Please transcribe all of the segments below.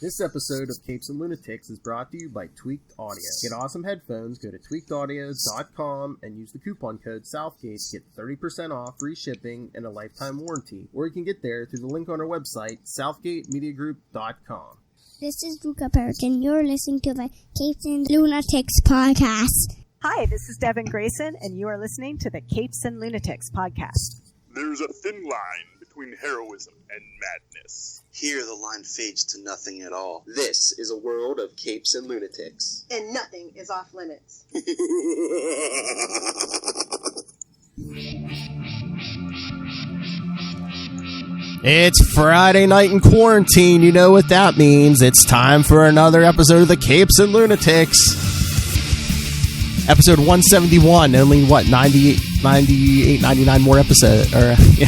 This episode of Capes and Lunatics is brought to you by Tweaked Audio. Get awesome headphones, go to tweakedaudio.com and use the coupon code Southgate to get 30% off, free shipping, and a lifetime warranty. Or you can get there through the link on our website, southgatemediagroup.com. This is Luca Perich, and you're listening to the Capes and Lunatics podcast. Hi, this is Devin Grayson, and you are listening to the Capes and Lunatics podcast. There's a thin line between heroism and madness. Here the line fades to nothing at all. This is a world of Capes and Lunatics. And nothing is off limits. It's Friday night in quarantine. You know what that means. It's time for another episode of the Capes and Lunatics. Episode 171. Only, 98, 99 more episodes. Yeah.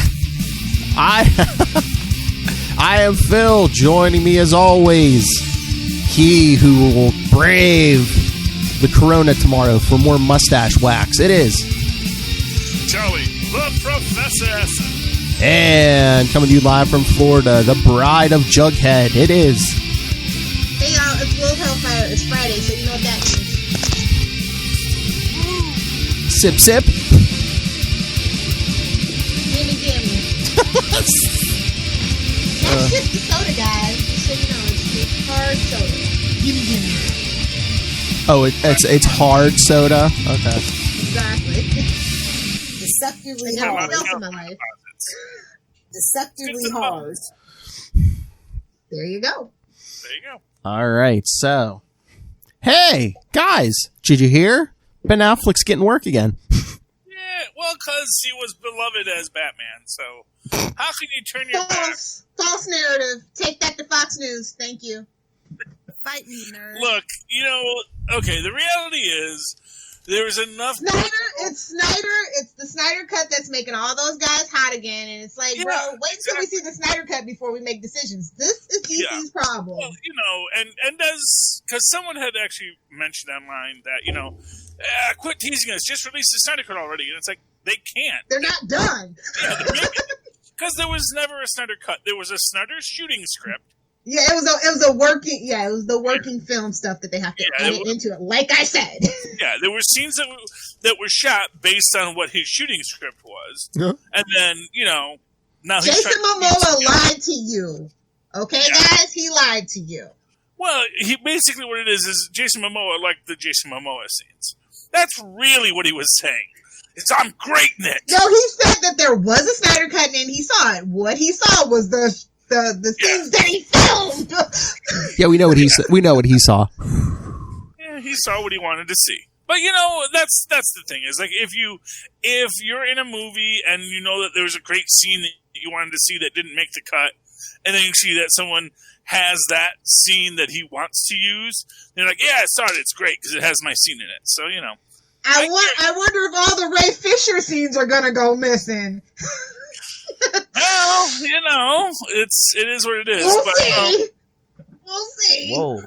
I am Phil. Joining me as always, he who will brave the corona tomorrow for more mustache wax. It is Charlie, the Professor. And coming to you live from Florida, the bride of Jughead. It is. Hey y'all, it's World Hellfire. It's Friday, so you know what that means. Sip, sip. Gimme. That's just the soda, guys. Just so you know, it's hard soda. Gimme. Oh, it's hard soda? Okay. Exactly. Deceptively I got hard. what else in my life. Deceptively hard. There you go. All right, so. Hey, guys, did you hear? Ben Affleck's getting work again. Yeah, well, because he was beloved as Batman, so how can you turn your back? False narrative. Take that to Fox News. Thank you. Fight me, nerd. Look, okay, the reality is, there's enough... It's the Snyder Cut that's making all those guys hot again, and it's like, bro, wait until we see the Snyder Cut before we make decisions. This is DC's problem. Well, and because someone had actually mentioned online that, quit teasing us, just release the Snyder Cut already, and it's like, they can't. They're not done. Because there was never a Snyder Cut. There was a Snyder shooting script. Yeah, it was the working film stuff that they have to edit into it. Like I said. Yeah, there were scenes that were shot based on what his shooting script was. Yeah. And then, now Jason Momoa lied to you. Okay, guys? He lied to you. Well, basically what it is Jason Momoa liked the Jason Momoa scenes. That's really what he was saying. It's, I'm great in it. No, he said that there was a Snyder Cut and he saw it. What he saw was the scenes that he filmed. Yeah, we know what he saw. Yeah, he saw what he wanted to see. But that's the thing is, like, if you're in a movie and you know that there's a great scene that you wanted to see that didn't make the cut, and then you see that someone has that scene that he wants to use, they're like, yeah, I saw it. It's great because it has my scene in it. So I wonder if all the Ray Fisher scenes are gonna go missing. Well, it is what it is. We'll see. Whoa.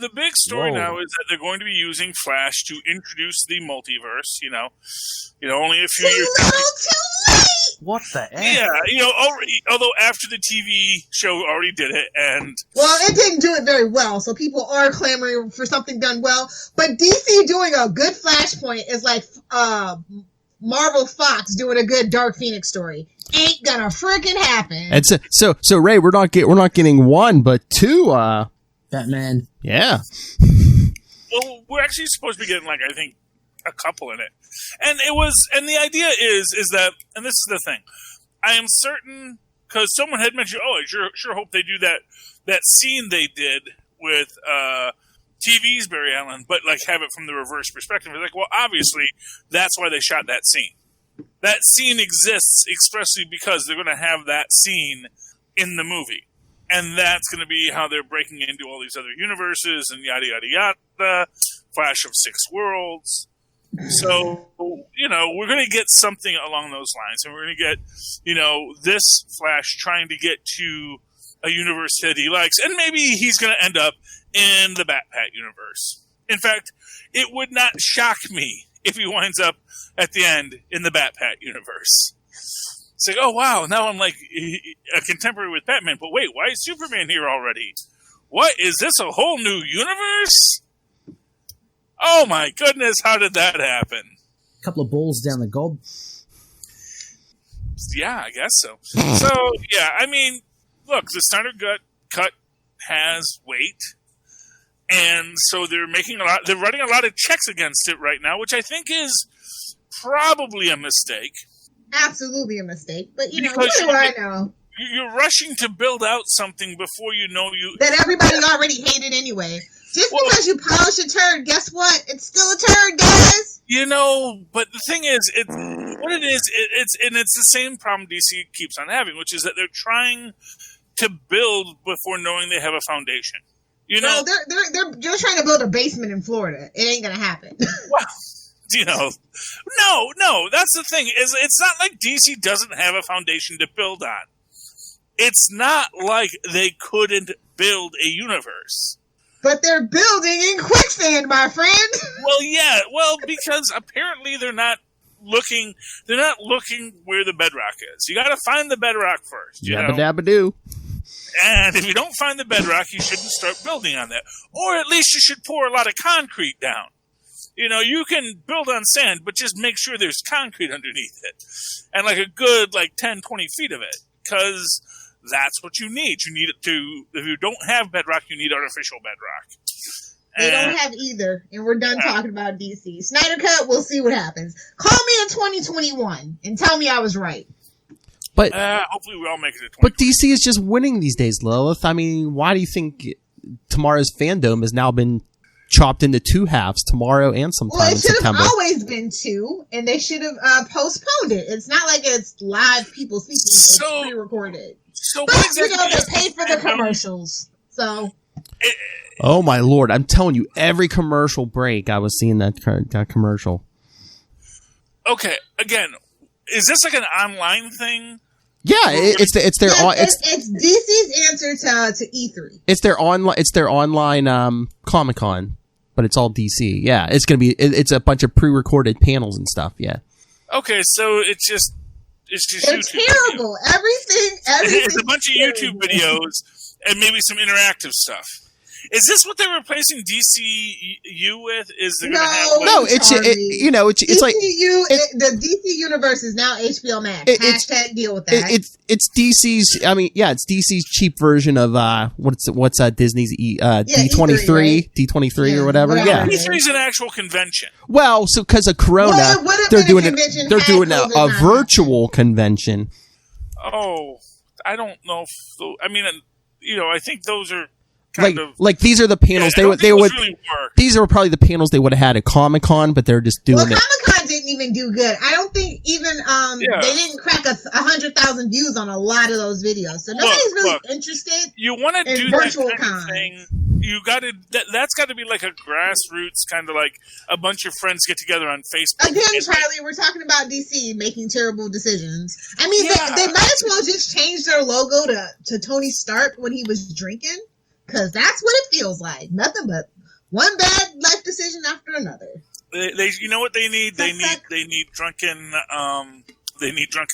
The big story now is that they're going to be using Flash to introduce the multiverse. Only a few years. Too late. What the heck? Yeah, already. Although after the TV show already did it, and it didn't do it very well, so people are clamoring for something done well. But DC doing a good Flashpoint is like Marvel Fox doing a good Dark Phoenix story. Ain't gonna freaking happen. And so Ray, we're not getting one, but two. Batman. Yeah. Well, we're actually supposed to be getting, I think, a couple in it, and the idea is that, and this is the thing, I am certain because someone had mentioned, I sure hope they do that scene they did with TV's Barry Allen, but have it from the reverse perspective. It's like, well, obviously that's why they shot that scene. That scene exists expressly because they're going to have that scene in the movie. And that's going to be how they're breaking into all these other universes and yada, yada, yada. Flash of 6 worlds. So, we're going to get something along those lines. And we're going to get, this Flash trying to get to a universe that he likes. And maybe he's going to end up in the Bat-Pat universe. In fact, it would not shock me if he winds up at the end in the Bat-Pat universe. It's like, oh wow, now I'm like a contemporary with Batman, but wait, why is Superman here already? what is this? A whole new universe? Oh my goodness! How did that happen? A couple of bowls down the gulp. Yeah, I guess so. So yeah, I mean, look, the Snyder cut has weight, and so they're making they're running a lot of checks against it right now, which I think is probably a mistake. Absolutely a mistake, but what Because do I know? You're rushing to build out something before you know that everybody already hated anyway. Just because you polish a turd, guess what? It's still a turd, guys. But the thing is, it's the same problem DC keeps on having, which is that they're trying to build before knowing they have a foundation. Well, they're trying to build a basement in Florida. It ain't gonna happen. Well, no, that's the thing. It's not like DC doesn't have a foundation to build on. It's not like they couldn't build a universe. But they're building in quicksand, my friend. Well, yeah. Well, because apparently they're not looking where the bedrock is. You got to find the bedrock first. Yabba dabba doo. And if you don't find the bedrock, you shouldn't start building on that. Or at least you should pour a lot of concrete down. You can build on sand, but just make sure there's concrete underneath it. And like a good 10, 20 feet of it. Because that's what you need. You need it if you don't have bedrock, you need artificial bedrock. They don't have either. And we're done talking about DC. Snyder Cut, we'll see what happens. Call me in 2021 and tell me I was right. But hopefully we all make it to 2021. But DC is just winning these days, Lilith. I mean, why do you think tomorrow's Fandome has now been chopped into two halves, tomorrow and sometime in September? Well, it should have always been two, and they should have postponed it. It's not like it's live people speaking. It's pre-recorded. So but, what exactly they paid for the commercials. So... Oh my lord! I'm telling you, every commercial break, I was seeing that commercial. Okay, again, is this like an online thing? Yeah, it's DC's answer to E3. It's their online Comic-Con, but it's all DC. Yeah, it's gonna be it's a bunch of pre-recorded panels and stuff. Yeah. Okay, so it's just they're YouTube terrible. Videos. Everything. It's a bunch of YouTube videos and maybe some interactive stuff. Is this what they're replacing DCU with? Is they're gonna have it's like the DC universe is now HBO Max. Hashtag deal with that. It's DC's. I mean, yeah, it's DC's cheap version of what's Disney's D23, right? D23 or whatever. Yeah, D23 is an actual convention. Well, so because of Corona, they're doing a virtual convention. Oh, I don't know. I think those are. Like these are the panels they would really these are probably the panels they would have had at Comic-Con, but they're just doing it. Comic-Con didn't even do good. I don't think even they didn't crack 100,000 views on a lot of those videos. So nobody's really interested. You want to do virtual that kind of thing. You got to. That's got to be like a grassroots kind of like a bunch of friends get together on Facebook. Again, Charlie, we're talking about DC making terrible decisions. I mean, they might as well just change their logo to Tony Stark when he was drinking. Because that's what it feels like. Nothing but one bad life decision after another. They you know what they need? They need drunken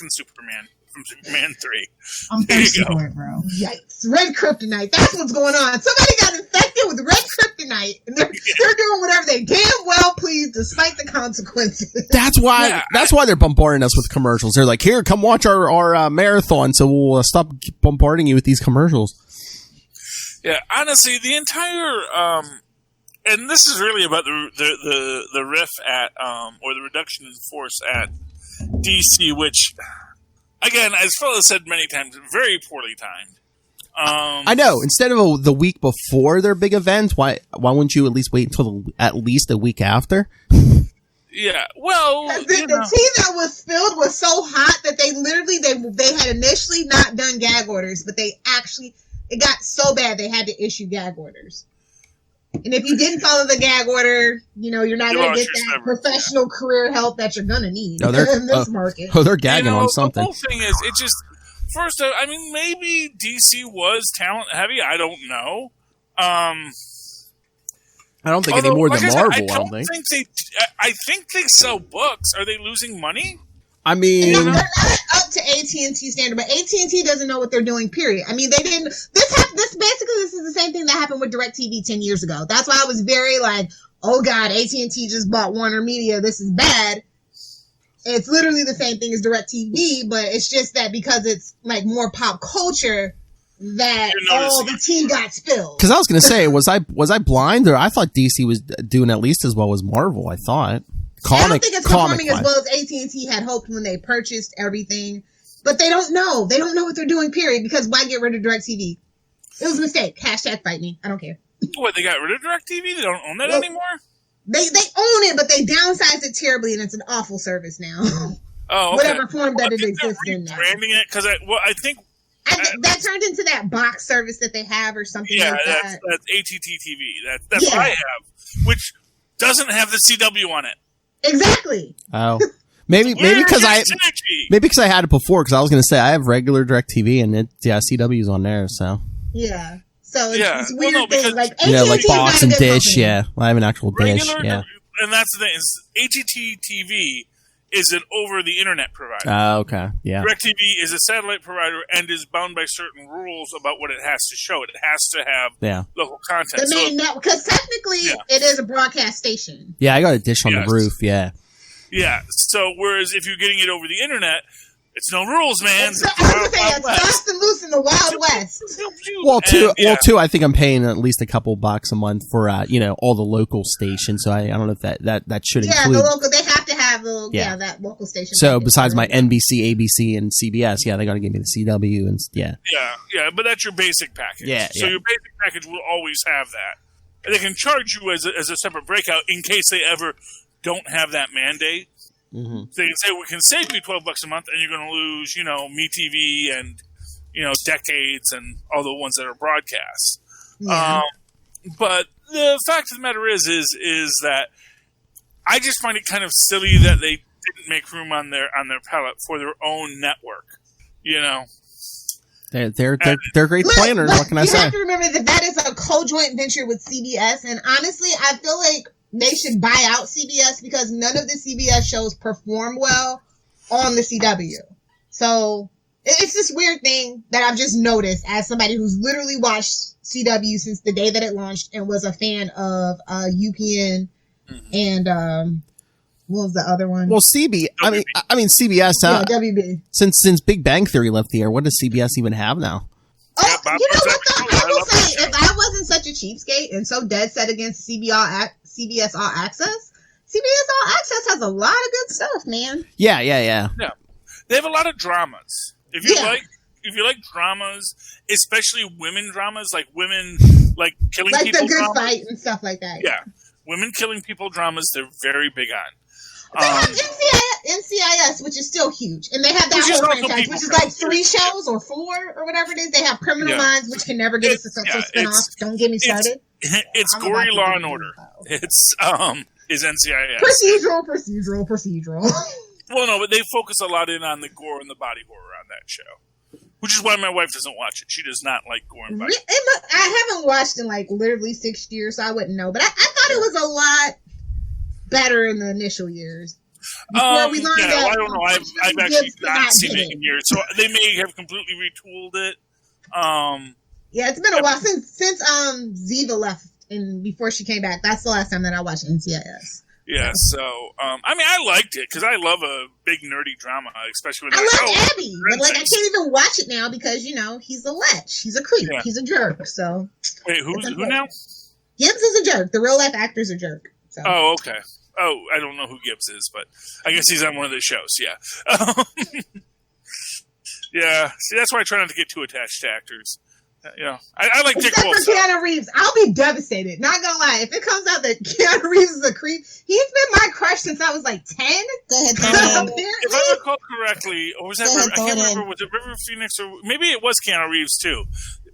Superman from Superman 3. I'm thirsty for it, bro. Yikes. Red kryptonite. That's what's going on. Somebody got infected with red kryptonite. And they're doing whatever they damn well please, despite the consequences. That's why they're bombarding us with commercials. They're like, here, come watch our marathon so we'll stop bombarding you with these commercials. Yeah, honestly, the entire and this is really about the riff at or the reduction in force at DC, which again, as Phil has said many times, very poorly timed. I know. Instead of the week before their big event, why wouldn't you at least wait until at least a week after? Yeah, well, the tea that was spilled was so hot that they had initially not done gag orders, but it got so bad they had to issue gag orders. And if you didn't follow the gag order, you're not going to get that professional career help that you're going to need in this market. Oh, they're gagging on something. The whole thing is, it just, first, I mean, maybe DC was talent heavy. I don't know. I don't think any more than Marvel. I think they sell books. Are they losing money? I mean, to to AT&T standard, but AT&T doesn't know what they're doing, period. I mean, they didn't, this is the same thing that happened with DirecTV 10 years ago. That's why I was very like, oh God, AT&T just bought Warner Media. This is bad. It's literally the same thing as DirecTV, but it's just that because it's like more pop culture that the tea got spilled. Because I was going to say, was I blind, or I thought DC was doing at least as well as Marvel? I thought. I don't think it's performing as well as AT&T had hoped when they purchased everything, but they don't know. They don't know what they're doing. Period. Because why get rid of DirecTV? It was a mistake. Hashtag fight me. I don't care. What, they got rid of DirecTV? They don't own that anymore? They own it, but they downsized it terribly, and it's an awful service now. Oh, okay. Whatever form that it exists in now. Branding it, because I think that turned into that box service that they have or something like that. Yeah, that's AT&T TV. That's what I have, which doesn't have the CW on it. Exactly. Oh. Maybe because I had it before, because I was going to say I have regular DirecTV and CW's on there, so. Yeah. So it's weird things like AT&T like box and dish, company. yeah. I have an actual dish, yeah. And that's the thing, is AT&T TV is an over-the-internet provider. Okay, yeah. DirecTV is a satellite provider and is bound by certain rules about what it has to show. It has to have local content. The main network, because technically it is a broadcast station. Yeah, I got a dish on the roof, yeah. Yeah, so whereas if you're getting it over the internet, it's no rules, man. It's fast and loose in the Wild West. Well, too, I think I'm paying at least a couple bucks a month for, all the local stations. So I don't know if that should include. Yeah, the local, they have to have that local station. So besides my NBC, ABC, and CBS, they got to give me the CW and Yeah, but that's your basic package. So your basic package will always have that. And they can charge you as a separate breakout in case they ever don't have that mandate. Mm-hmm. They can say, we can save you $12 a month, and you're going to lose, MeTV and, Decades and all the ones that are broadcast. Yeah. But the fact of the matter is that I just find it kind of silly that they didn't make room on their palette for their own network. They're great planners. What can I say? You have to remember that is a co-joint venture with CBS, and honestly, I feel like they should buy out CBS because none of the CBS shows perform well on the CW. So it's this weird thing that I've just noticed as somebody who's literally watched CW since the day that it launched and was a fan of UPN and what was the other one? Well, CBS. CBS. WB. Since Big Bang Theory left the air, what does CBS even have now? Oh, you know what though? I will say, if I wasn't such a cheapskate and so dead set against CBS All Access, CBS All Access has a lot of good stuff, man. Yeah. They have a lot of dramas. If you like dramas, especially women dramas, like women like killing like people, the Good dramas, Fight and stuff like that. Yeah, women killing people dramas, they're very big on. They have NCIS, which is still huge. And they have that whole franchise, which is like 3 shows or 4 or whatever it is. They have Criminal Minds, which can never get a successful spinoff. Don't get me started. It's gory Law and Order. It's is NCIS. Procedural. Well, no, but they focus a lot in on the gore and the body horror on that show. Which is why my wife doesn't watch it. She does not like gore and body horror. I haven't watched in like literally 6 years, so I wouldn't know. But I thought it was a lot better in the initial years. I don't know. I've actually not seen it in years, so they may have completely retooled it. Yeah, it's been a while since Ziva left and before she came back. That's the last time that I watched NCIS. Yeah, so I liked it because I love a big nerdy drama, especially when I love Abby, but I can't even watch it now because he's a lech, he's a creep, he's a jerk. So wait, who now? Gibbs is a jerk. The real life actor's a jerk. So. Oh, okay. Oh, I don't know who Gibbs is, but I guess he's on one of the shows. Yeah. Yeah. See, that's why I try not to get too attached to actors. I like Dick Wolf. Except for Keanu Reeves, I'll be devastated. Not gonna lie, if it comes out that Keanu Reeves is a creep, he's been my crush since I was like 10. Go ahead, if I recall correctly, or was that I can't remember. Was it River Phoenix or maybe it was Keanu Reeves too?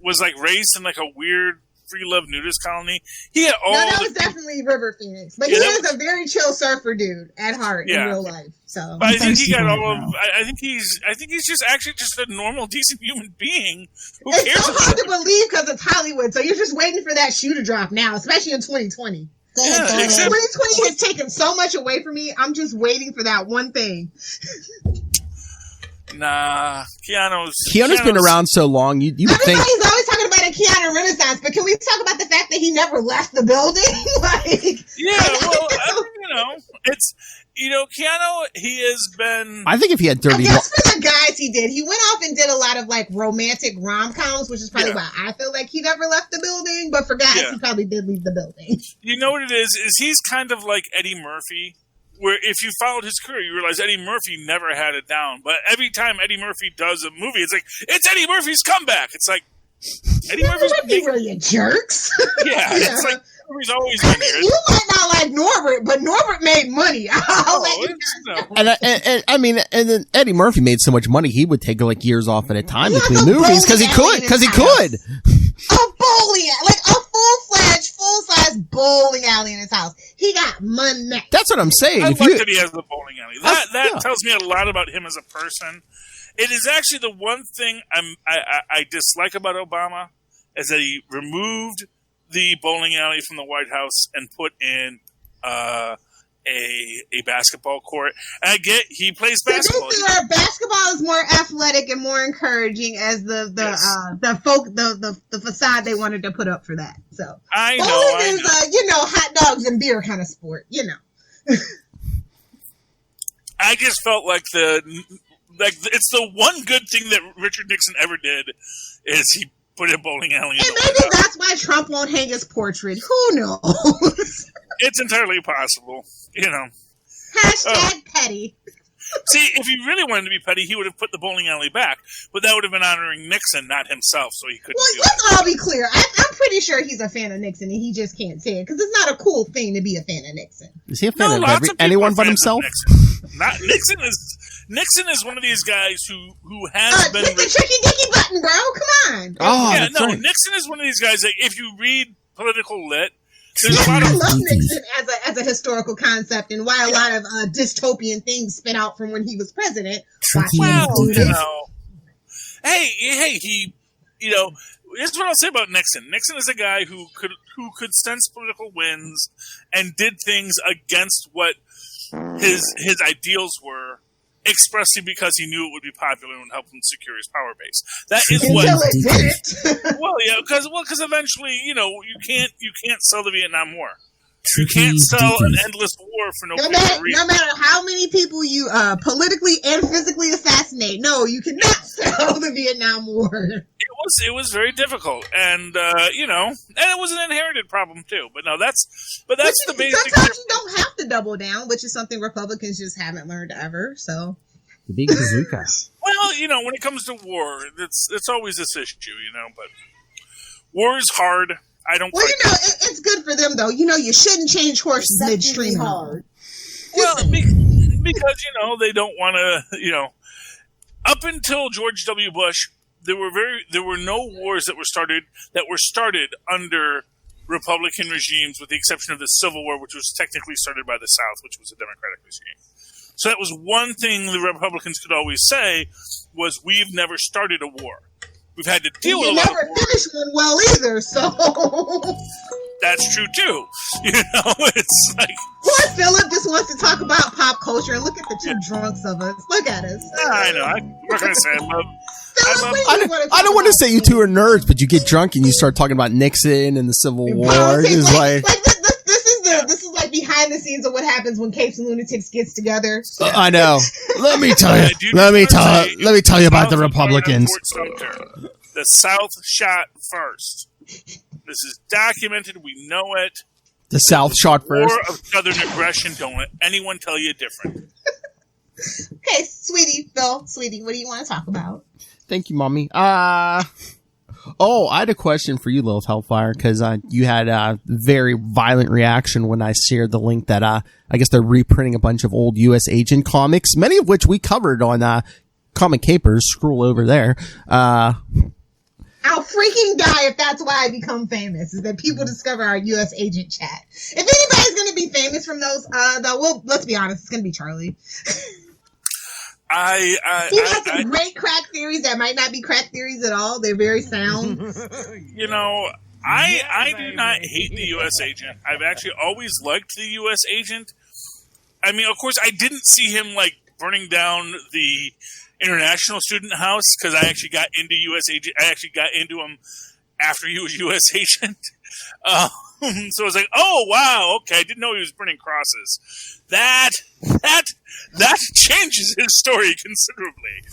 Was like raised in like a weird free love nudist colony. He had all. No, that was definitely River Phoenix, but he is a very chill surfer dude at heart in real life. So, but I think he got all of. I think he's just actually just a normal, decent human being. Who cares? It's so hard to believe because it's Hollywood. So you're just waiting for that shoe to drop now, especially in 2020. 2020 has taken so much away from me. I'm just waiting for that one thing. Nah, Keanu's been around so long. You would think everybody's always talking about a Keanu Renaissance, but can we talk about the fact that he never left the building? It's Keanu. He has been. I think if he had dirty. I guess for the guys he did, he went off and did a lot of like romantic rom-coms, which is probably why I feel like he never left the building. But for guys, he probably did leave the building. You know what it is he's kind of like Eddie Murphy. Where if you followed his career, you realize Eddie Murphy never had it down. But every time Eddie Murphy does a movie, it's like, it's Eddie Murphy's comeback. It's like, Eddie Murphy's really you jerks. Yeah, it's like, Murphy's always been here. You might not like Norbert, but Norbert made money. And then Eddie Murphy made so much money, he would take like years off at a time between movies because he could. A bowling, like a full-size bowling alley in his house. He got money. That's what I'm saying. I like that he has the bowling alley. That tells me a lot about him as a person. It is actually the one thing I dislike about Obama is that he removed the bowling alley from the White House and put in a basketball court. And I get he plays basketball. Basketball is more athletic and more encouraging as the facade they wanted to put up for that. So I know bowling is hot dogs and beer kind of sport. I just felt like it's the one good thing that Richard Nixon ever did is he put a bowling alley in and maybe that's why Trump won't hang his portrait. Who knows? It's entirely possible, Hashtag petty. See, if he really wanted to be petty, he would have put the bowling alley back, but that would have been honoring Nixon, not himself, so he couldn't do it. Let's all be clear. I'm pretty sure he's a fan of Nixon, and he just can't say it, because it's not a cool thing to be a fan of Nixon. Is he a fan of anyone but himself? Nixon is one of these guys who has been... Hit the tricky dicky button, bro. Come on. Oh, yeah, right. Nixon is one of these guys that if you read political lit, I love Nixon as a historical concept, and why a lot of dystopian things spin out from when he was president. Hey, here's what I'll say about Nixon. Nixon is a guy who could sense political winds and did things against what his ideals were, expressly because he knew it would be popular and would help him secure his power base. That is because eventually, you can't sell the Vietnam War. You can't sell an endless war for no matter how many people you politically and physically assassinate. No, you cannot sell the Vietnam War. It was very difficult, and and it was an inherited problem too. But that's the basic. Sometimes you don't have to double down, which is something Republicans just haven't learned ever. So the big bazooka. Well, when it comes to war, it's always this issue, But war is hard. I don't. Well, it's good for them though. You shouldn't change horses midstream. Hard. Well, because they don't want to. Up until George W. Bush, there were no wars that were started under Republican regimes, with the exception of the Civil War, which was technically started by the South, which was a Democratic regime. So that was one thing the Republicans could always say was, we've never started a war. We've had to deal with a lot of wars. You never finished one well either, so... That's true, too. It's like... Poor Philip just wants to talk about pop culture, and look at the two drunks of us. Look at us. I know. I'm not going to say I love... I don't want to say you two are nerds, but you get drunk and you start talking about Nixon and the Civil War. It's like this is like behind the scenes of what happens when Capes and Lunatics gets together. I know. Let me tell you. Let me tell you about the Republicans. The South shot first. This is documented. We know it. The South shot first. War of Southern aggression. Don't let anyone tell you different. Okay, Phil, what do you want to talk about? Thank you, Mommy. I had a question for you, Lilith Hellfire, because you had a very violent reaction when I shared the link that I guess they're reprinting a bunch of old U.S. Agent comics, many of which we covered on Comic Capers. Scroll over there. I'll freaking die if that's why I become famous, is that people discover our U.S. Agent chat. If anybody's going to be famous from those, let's be honest, it's going to be Charlie. He has some great crack theories that might not be crack theories at all. They're very sound. I do not hate the U.S. Agent. I've actually always liked the U.S. Agent. I mean, of course, I didn't see him, burning down the, International Student House because I actually got into U.S. Agent. I actually got into him after he was U.S. Agent. So I was like, oh wow, okay, I didn't know he was burning crosses. That changes his story considerably.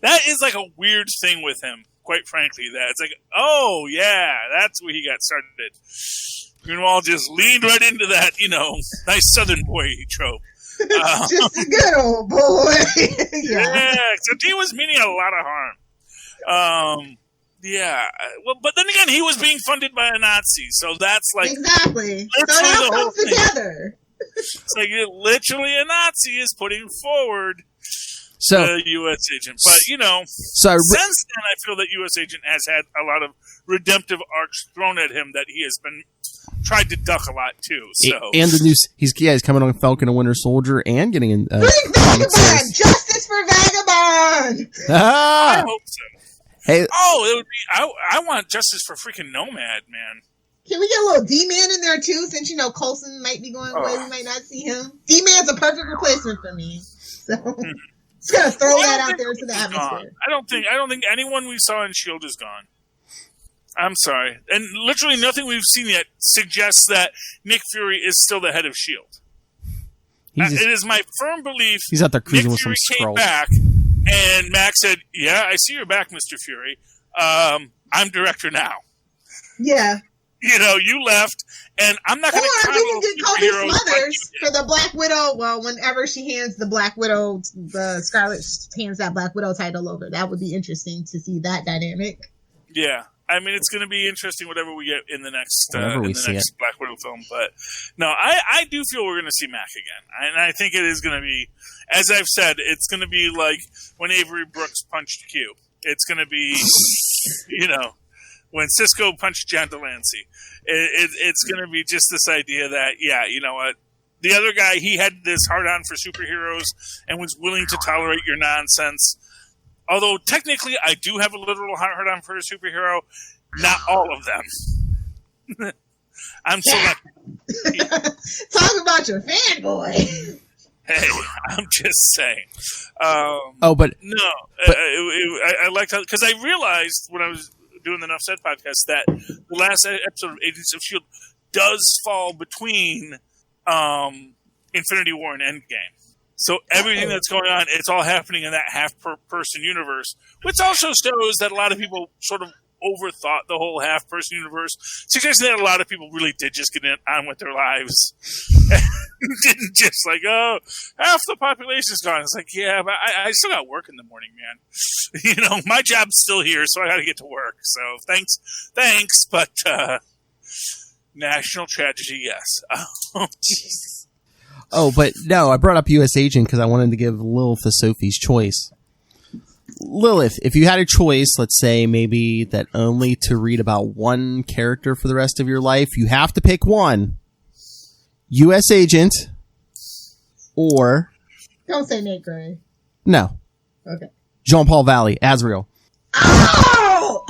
That is like a weird thing with him, quite frankly. That it's like, oh yeah, that's where he got started. Greenwald just leaned right into that, nice Southern boy trope. Just a good old boy. Yeah, except he was meaning a lot of harm. Yeah, well, but then again, he was being funded by a Nazi, so that's like exactly. So it all comes together. It's like literally a Nazi is putting forward the U.S. agent, but since then, I feel that U.S. agent has had a lot of redemptive arcs thrown at him that he has been tried to duck a lot too. So and the new he's coming on Falcon and Winter Soldier and getting in. Bring Vagabond! Justice for Vagabond! I hope so. Hey, it would be. I want justice for freaking Nomad, man. Can we get a little D-Man in there too? Since Coulson might be going away, we might not see him. D-Man's a perfect replacement for me. So just gonna throw that out there to the atmosphere. I don't think anyone we saw in S.H.I.E.L.D. is gone. I'm sorry, and literally nothing we've seen yet suggests that Nick Fury is still the head of S.H.I.E.L.D. It is my firm belief. He's out there cruising Nick with Fury some came Skrulls. back, and Max said, "Yeah, I see you're back, Mr. Fury. I'm director now." Yeah. You left, and I'm not going to. Or we can get Kobe Smothers for the Black Widow. Well, whenever she hands the Black Widow, the Scarlet hands that Black Widow title over. That would be interesting to see that dynamic. Yeah. I mean, it's going to be interesting whatever we get in the next Black Widow film. But no, I do feel we're going to see Mac again. And I think it is going to be, as I've said, it's going to be like when Avery Brooks punched Q. It's going to be, when Cisco punched John Delancey. It's going to be just this idea that, you know what? The other guy, he had this hard-on for superheroes and was willing to tolerate your nonsense. Although, technically, I do have a literal hard-on for a superhero. Not all of them. I'm selective. Talk about your fanboy. Hey, I'm just saying. But... No. I liked how... Because I realized when I was doing the Enough Said podcast that the last episode of Agents of S.H.I.E.L.D. does fall between Infinity War and Endgame. So everything that's going on, it's all happening in that half-person universe, which also shows that a lot of people sort of overthought the whole half-person universe, suggesting that a lot of people really did just get on with their lives. Didn't just like, half the population's gone. It's like, yeah, but I still got work in the morning, man. My job's still here, so I got to get to work. So thanks, but national tragedy, yes. Jesus. But no, I brought up U.S. Agent because I wanted to give Lilith a Sophie's choice. Lilith, if you had a choice, let's say maybe that only to read about one character for the rest of your life, you have to pick one. U.S. Agent or... Don't say Nate Gray. No. Okay. Jean-Paul Valley, Azrael. Oh!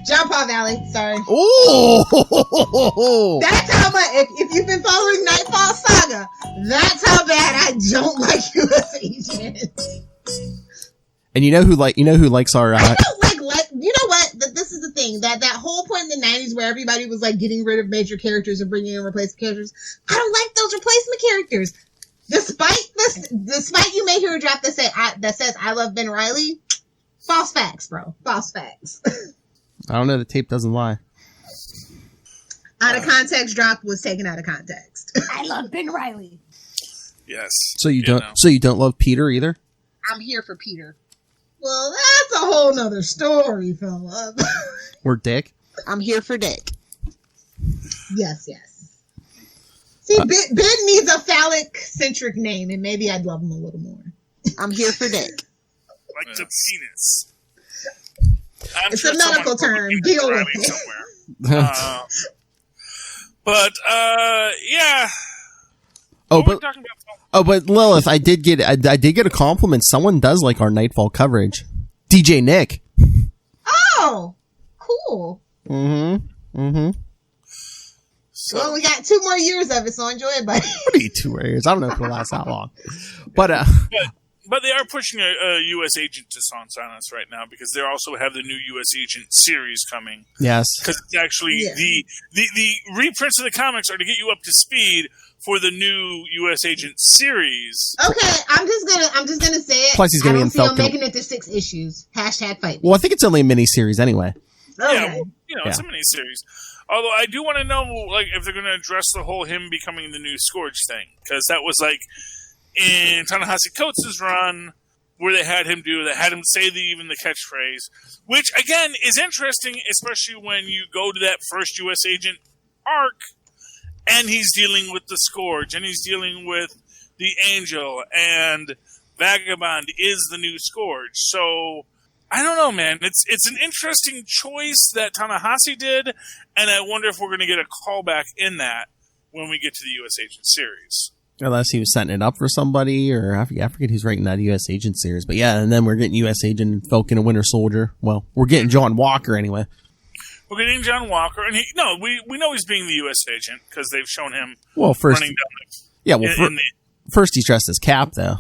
Jean-Paul Valley, sorry. Oh! That's how much, if you've been following Nightfall Saga, that's how bad I don't like U.S. Agent. And you know who likes our... I don't like, you know what? This is the thing, that whole point in the 90s where everybody was like getting rid of major characters and bringing in replacement characters, I don't like those replacement characters. Despite you may hear a drop that says I love Ben Reilly, false facts, bro. False facts. I don't know. The tape doesn't lie. Out of context drop was taken out of context. I love Ben Reilly. Yes. So you don't love Peter either? I'm here for Peter. Well, that's a whole nother story, fella. Or Dick? I'm here for Dick. Yes. See, Ben needs a phallic-centric name, and maybe I'd love him a little more. I'm here for Dick. Like the penis. It's a medical term. Deal with it. Yeah. But Lilith, I did get a compliment. Someone does like our Nightfall coverage. DJ Nick. Oh, cool. Mm-hmm. So. Well, we got 2 more years of it, so enjoy it, buddy. What are you 2 years? I don't know if it'll last that long. But But they are pushing a U.S. agent to silence right now because they also have the new U.S. agent series coming. Yes, because it's actually the reprints of the comics are to get you up to speed for the new U.S. agent series. Okay, I'm just gonna say it. Plus, he's gonna be in Falcon. Falcon. Making it to 6 issues. #fight. Well, I think it's only a mini-series anyway. Okay. Yeah, it's a mini-series. Although I do want to know, like, if they're going to address the whole him becoming the new Scourge thing, because that was like in Ta-Nehisi Coates' run where they had him say even the catchphrase, which again is interesting, especially when you go to that first U.S. agent arc, and he's dealing with the Scourge, and he's dealing with the Angel, and Vagabond is the new Scourge. So I don't know, man. It's an interesting choice that Ta-Nehisi did, and I wonder if we're going to get a callback in that when we get to the U.S. Agent series. Unless he was setting it up for somebody, or I forget who's writing that U.S. Agent series. But yeah, and then we're getting U.S. Agent, Falcon, and Winter Soldier. Well, we're getting John Walker anyway. We're getting John Walker, and we know he's being the U.S. Agent because they've shown him first, running down first he's dressed as Cap, though.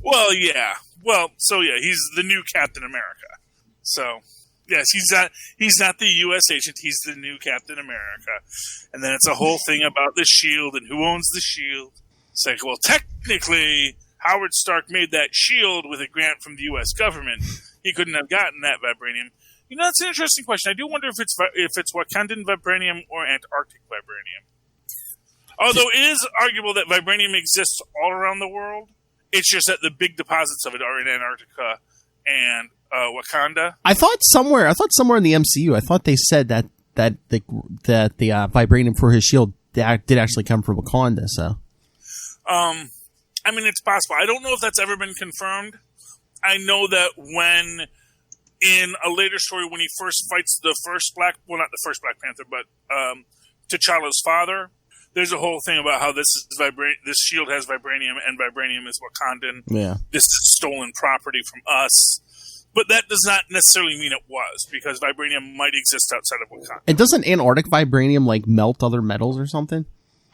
Well, yeah. He's the new Captain America. So, yes, he's not the U.S. agent, he's the new Captain America. And then it's a whole thing about the shield and who owns the shield. It's like, well, technically, Howard Stark made that shield with a grant from the U.S. government. He couldn't have gotten that vibranium. That's an interesting question. I do wonder if it's Wakandan vibranium or Antarctic vibranium. Although it is arguable that vibranium exists all around the world. It's just that the big deposits of it are in Antarctica and Wakanda. I thought somewhere in the MCU, I thought they said that the vibranium for his shield did actually come from Wakanda. So, it's possible. I don't know if that's ever been confirmed. I know that when in a later story, when he first fights not the first Black Panther, but T'Challa's father. There's a whole thing about how this shield has vibranium, and vibranium is Wakandan. Yeah. This is stolen property from us. But that does not necessarily mean it was, because vibranium might exist outside of Wakanda. And doesn't Antarctic vibranium, melt other metals or something?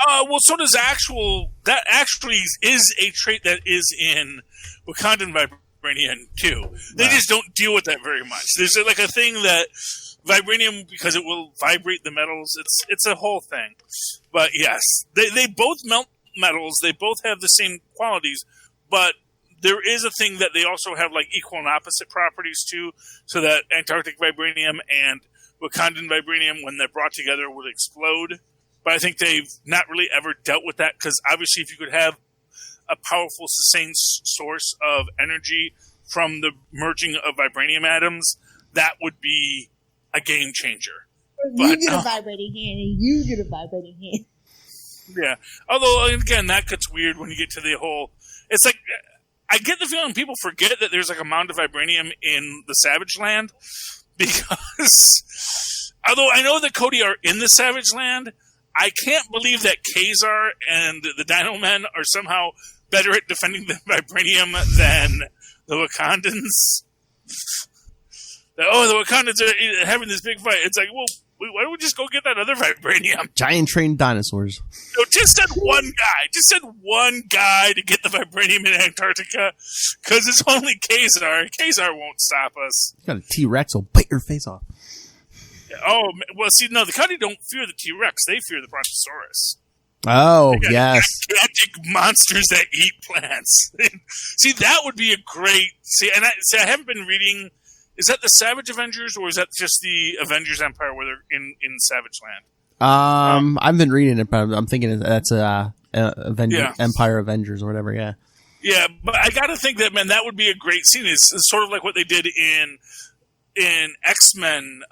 So does that actually is a trait that is in Wakandan vibranium, too. They just don't deal with that very much. There's a thing that vibranium, because it will vibrate the metals, it's a whole thing. But yes, they both melt metals, they both have the same qualities, but there is a thing that they also have equal and opposite properties too, so that Antarctic vibranium and Wakandan vibranium, when they're brought together, would explode. But I think they've not really ever dealt with that, because obviously if you could have a powerful sustained source of energy from the merging of vibranium atoms, that would be a game changer. You get a vibrating hand, and you get a vibrating hand. Yeah. Although, again, that gets weird when you get to the whole... It's like... I get the feeling people forget that there's a mound of vibranium in the Savage Land, because... Although I know that Cody are in the Savage Land, I can't believe that Kazar and the Dino Men are somehow better at defending the vibranium than the Wakandans. The Wakandans are having this big fight. It's like, well, why don't we just go get that other vibranium? Giant trained dinosaurs. No, just send one guy. Just send one guy to get the vibranium in Antarctica, because it's only Kazar. Kazar won't stop us. You got a T-Rex will bite your face off. Oh, well, see, no, the Cuddy don't fear the T-Rex. They fear the Brontosaurus. Oh, yes. Gigantic monsters that eat plants. See, that would be a great... I haven't been reading... Is that the Savage Avengers, or is that just the Avengers Empire where they're in Savage Land? I've been reading it, but I'm thinking that's Empire Avengers or whatever, yeah. Yeah, but I gotta think that, man, that would be a great scene. It's sort of like what they did in X-Men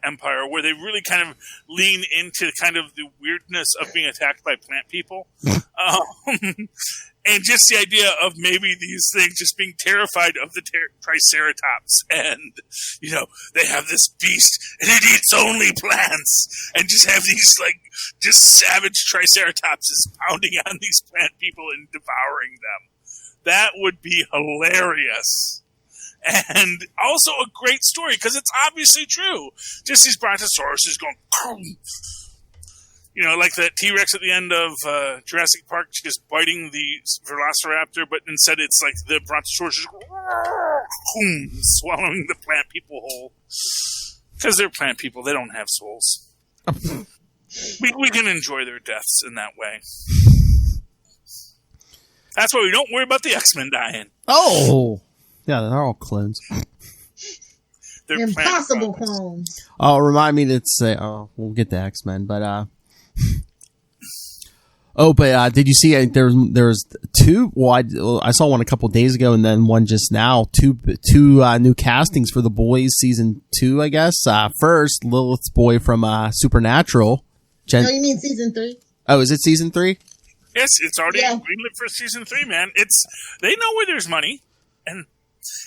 Empire, where they really kind of lean into kind of the weirdness of being attacked by plant people. And just the idea of maybe these things just being terrified of the Triceratops, and, they have this beast, and it eats only plants, and just have these, just savage Triceratopses pounding on these plant people and devouring them. That would be hilarious. And also a great story, because it's obviously true. Just these Brontosauruses going... like that T-Rex at the end of Jurassic Park just biting the Velociraptor, but instead it's like the Brontosaurus just swallowing the plant people whole. Because they're plant people, they don't have souls. we can enjoy their deaths in that way. That's why we don't worry about the X-Men dying. Oh! Yeah, they're all clones. They're impossible clones. Oh, remind me to say, we'll get to X-Men, but, did you see there's two? Well, I saw one a couple days ago, and then one just now. Two new castings for The Boys season 2, I guess. First, Lilith's boy from Supernatural. No, you mean season 3? Oh, is it season 3? Yes, it's already greenlit for season 3, man. They know where there's money, and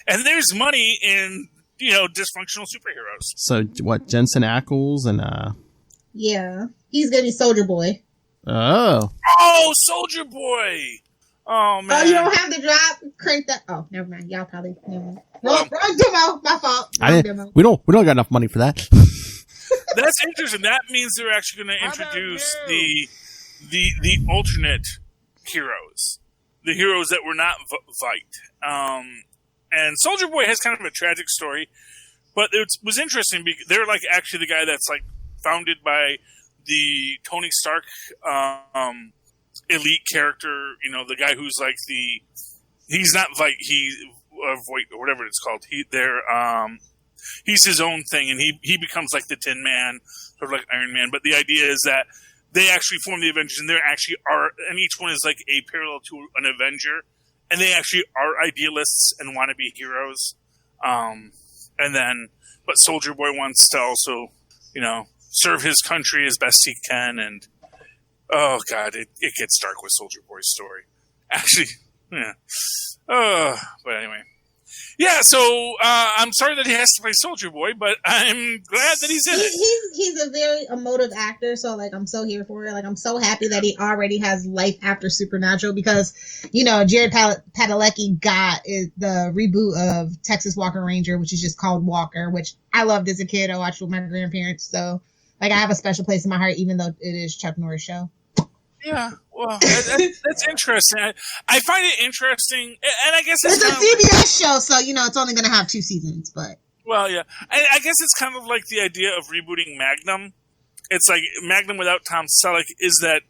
there's money in dysfunctional superheroes. So what? Jensen Ackles and yeah, he's gonna be Soldier Boy. Oh, Soldier Boy. Oh man. Oh, you don't have the drop? Crank that. Oh, never mind. Y'all probably never mind. Wrong demo. My fault. We don't got enough money for that. That's interesting. That means they're actually going to introduce the alternate heroes, the heroes that were not Vite. And Soldier Boy has kind of a tragic story, but it was interesting because they're like actually the guy that's like founded by the Tony Stark elite character. The guy who's like he's not Vite, Voight or whatever it's called. He's his own thing, and he becomes like the Tin Man, sort of like Iron Man. But the idea is that they actually form the Avengers, and and each one is like a parallel to an Avenger, and they actually are idealists and want to be heroes. But Soldier Boy wants to also, serve his country as best he can, and oh god, it gets dark with Soldier Boy's story. Actually, yeah. But anyway. Yeah, so I'm sorry that he has to play Soldier Boy, but I'm glad that he's in it. He's a very emotive actor, so like I'm so here for it. Like I'm so happy that he already has life after Supernatural because, Jared Padalecki got the reboot of Texas Walker Ranger, which is just called Walker, which I loved as a kid. I watched with my grandparents, so like I have a special place in my heart, even though it is Chuck Norris' show. Yeah, well, that's interesting. I find it interesting, and I guess it's a CBS show, so it's only going to have 2 seasons. But well, yeah, I guess it's kind of like the idea of rebooting Magnum. It's like Magnum without Tom Selleck. Is that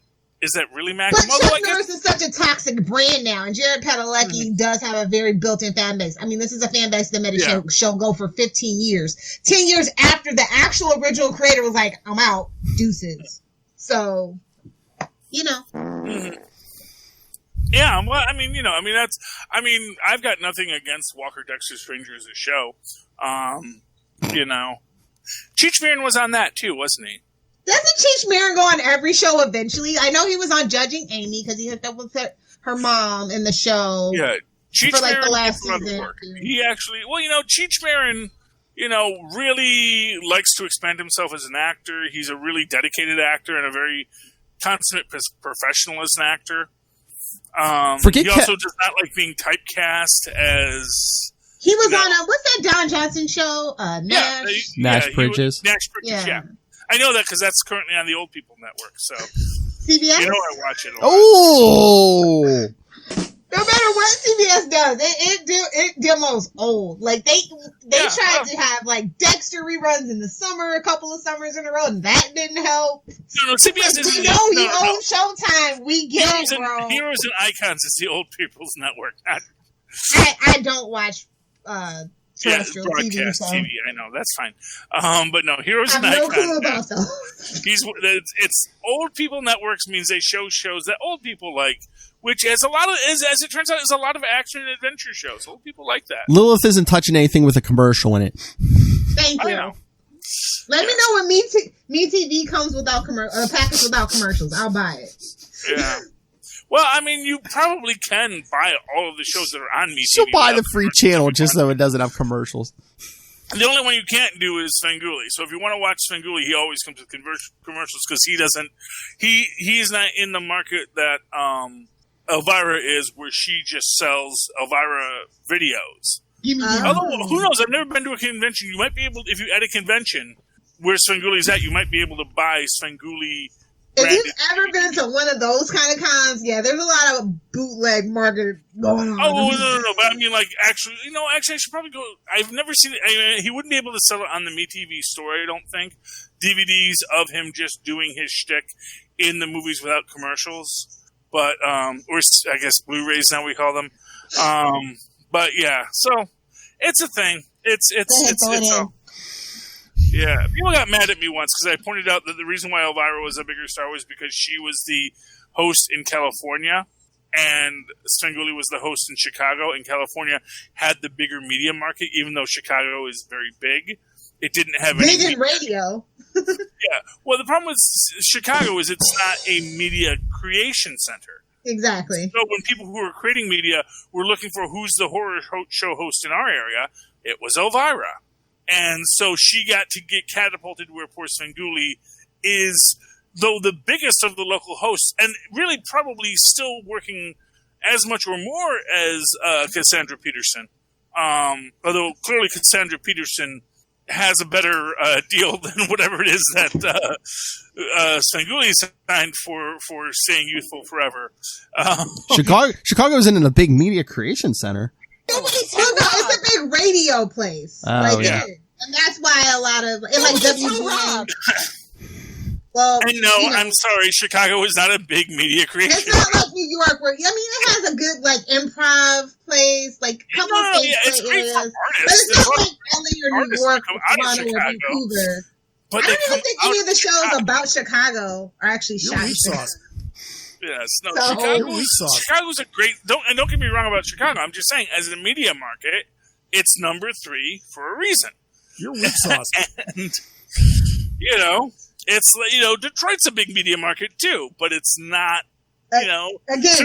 really Magnum? But Chuck Norris is such a toxic brand now, and Jared Padalecki does have a very built-in fan base. I mean, this is a fan base that made a show go for 15 years. 10 years after the actual original creator was like, "I'm out, deuces." So. Mm-hmm. Yeah, well, I've got nothing against Walker Dexter Stranger as a show. Cheech Marin was on that too, wasn't he? Doesn't Cheech Marin go on every show eventually? I know he was on Judging Amy because he hooked up with her mom in the show. Yeah, Cheech for like Marin the last season. He actually, Cheech Marin, really likes to expand himself as an actor. He's a really dedicated actor and a very consummate professional as an actor. He also does not like being typecast as... He was on what's that Don Johnson show? Nash? Nash Bridges. Nash Bridges, yeah. I know that because that's currently on the Old People Network, so... CBS? I watch it a lot. Oh! No matter what CBS does, it demos old. Like they tried to have like Dexter reruns in the summer, a couple of summers in a row, and that didn't help. No, CBS is. We know you own Showtime. We get it, bro. Heroes and Icons is the Old People's Network. I don't watch terrestrial broadcast TV. So. TV. I know that's fine. But no, Heroes and I have Icons. no clue about those. It's Old People Networks means they show shows that old people like. Which has as it turns out, is a lot of action and adventure shows. Old people like that. Lilith isn't touching anything with a commercial in it. Thank you. Let me know when MeTV comes without a package without commercials. I'll buy it. Yeah. Well, you probably can buy all of the shows that are on MeTV. She'll buy the free channel just so it doesn't have commercials. The only one you can't do is Svengoolie. So if you want to watch Svengoolie, he always comes with commercials because he's not in the market that Elvira is, where she just sells Elvira videos. Although, who knows? I've never been to a convention. You might be able, if you at a convention where Svengoolie's at, you might be able to buy Svengoolie If you've ever been to one of those kind of cons, yeah, there's a lot of bootleg market going on. Oh, no. But I mean, like, actually, I should probably go. I've never seen it. I mean, he wouldn't be able to sell it on the MeTV store, I don't think. DVDs of him just doing his shtick in the movies without commercials. But, or I guess Blu-rays now we call them. But yeah, so it's a thing. It's yeah. People got mad at me once because I pointed out that the reason why Elvira was a bigger star was because she was the host in California and Svengoolie was the host in Chicago, and California had the bigger media market, even though Chicago is very big. It didn't have big in radio. Yeah. Well, the problem with Chicago is it's not a media creation center. Exactly. So when people who were creating media were looking for who's the horror show host in our area, it was Elvira. And so she got to get catapulted where poor Svengoolie is, though the biggest of the local hosts, and really probably still working as much or more as Cassandra Peterson. Although clearly Cassandra Peterson has a better deal than whatever it is that Svengoolie signed for staying youthful forever. Chicago isn't in a big media creation center. It's a big radio place. Yeah. And that's why a lot of WGN. Well, I know. I'm sorry. Chicago is not a big media creation. It's not like New York, where it has a good improv place, a couple of things. Yeah, it's great for artists. But it's not like LA or New York or Toronto or Vancouver. But I don't even think any of the shows about Chicago are actually shot in Chicago. Yes, no. Chicago's a great. Don't get me wrong about Chicago. I'm just saying, as a media market, it's number 3 for a reason. You're weak sauce. And it's Detroit's a big media market too, but it's not. Again,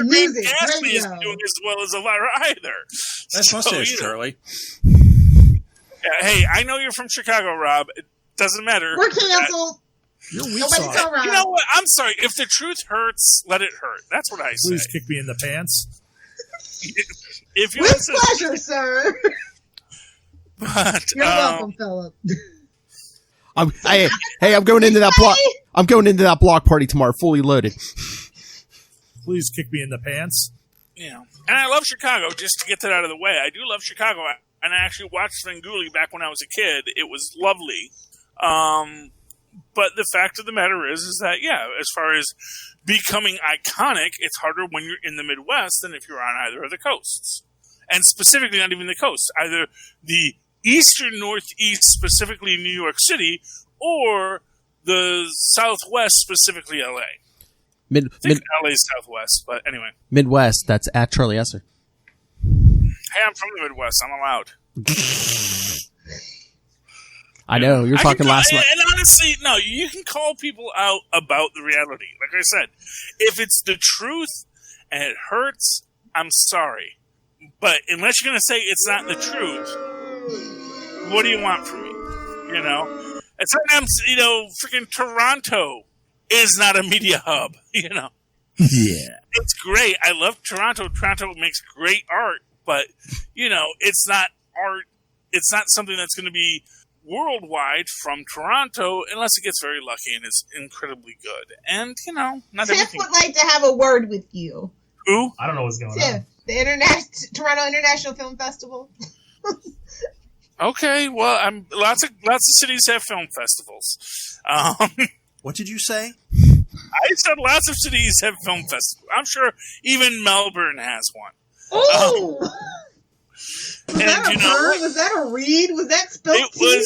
music, Gatsby radio. isn't doing as well as Elvira either. That's mustache, Charlie. Yeah, hey, I know you're from Chicago, Rob. It doesn't matter. We're canceled. You're weak sauce. You know what? I'm sorry. If the truth hurts, let it hurt. That's what I say. Please kick me in the pants. If you With pleasure, sir. But, you're welcome, Philip. I'm going into that block. I'm going into that block party tomorrow, fully loaded. Please kick me in the pants. Yeah, and I love Chicago. Just to get that out of the way, I do love Chicago, and I actually watched Svengoolie back when I was a kid. It was lovely. But the fact of the matter is that as far as becoming iconic, it's harder when you're in the Midwest than if you're on either of the coasts, and specifically not even the coast, either the eastern Northeast, specifically New York City, or the Southwest, specifically LA. I think LA's Southwest, but anyway. Midwest, that's at Charlie Esser. Hey, I'm from the Midwest. I'm allowed. I know, you're talking last month. And honestly, no, you can call people out about the reality. Like I said, if it's the truth and it hurts, I'm sorry. But unless you're going to say it's not the truth, what do you want from me? And sometimes, freaking Toronto is not a media hub, Yeah. It's great. I love Toronto. Toronto makes great art, but, it's not art. It's not something that's going to be worldwide from Toronto unless it gets very lucky and is incredibly good. And, not Tiff everything. would like to have a word with you. Who? I don't know what's going Tiff, on. the Toronto International Film Festival. Okay, well, lots of cities have film festivals. What did you say? I said lots of cities have film festivals. I'm sure even Melbourne has one. Oh! Was and that a bird? Was that a reed? Was that spilled tea?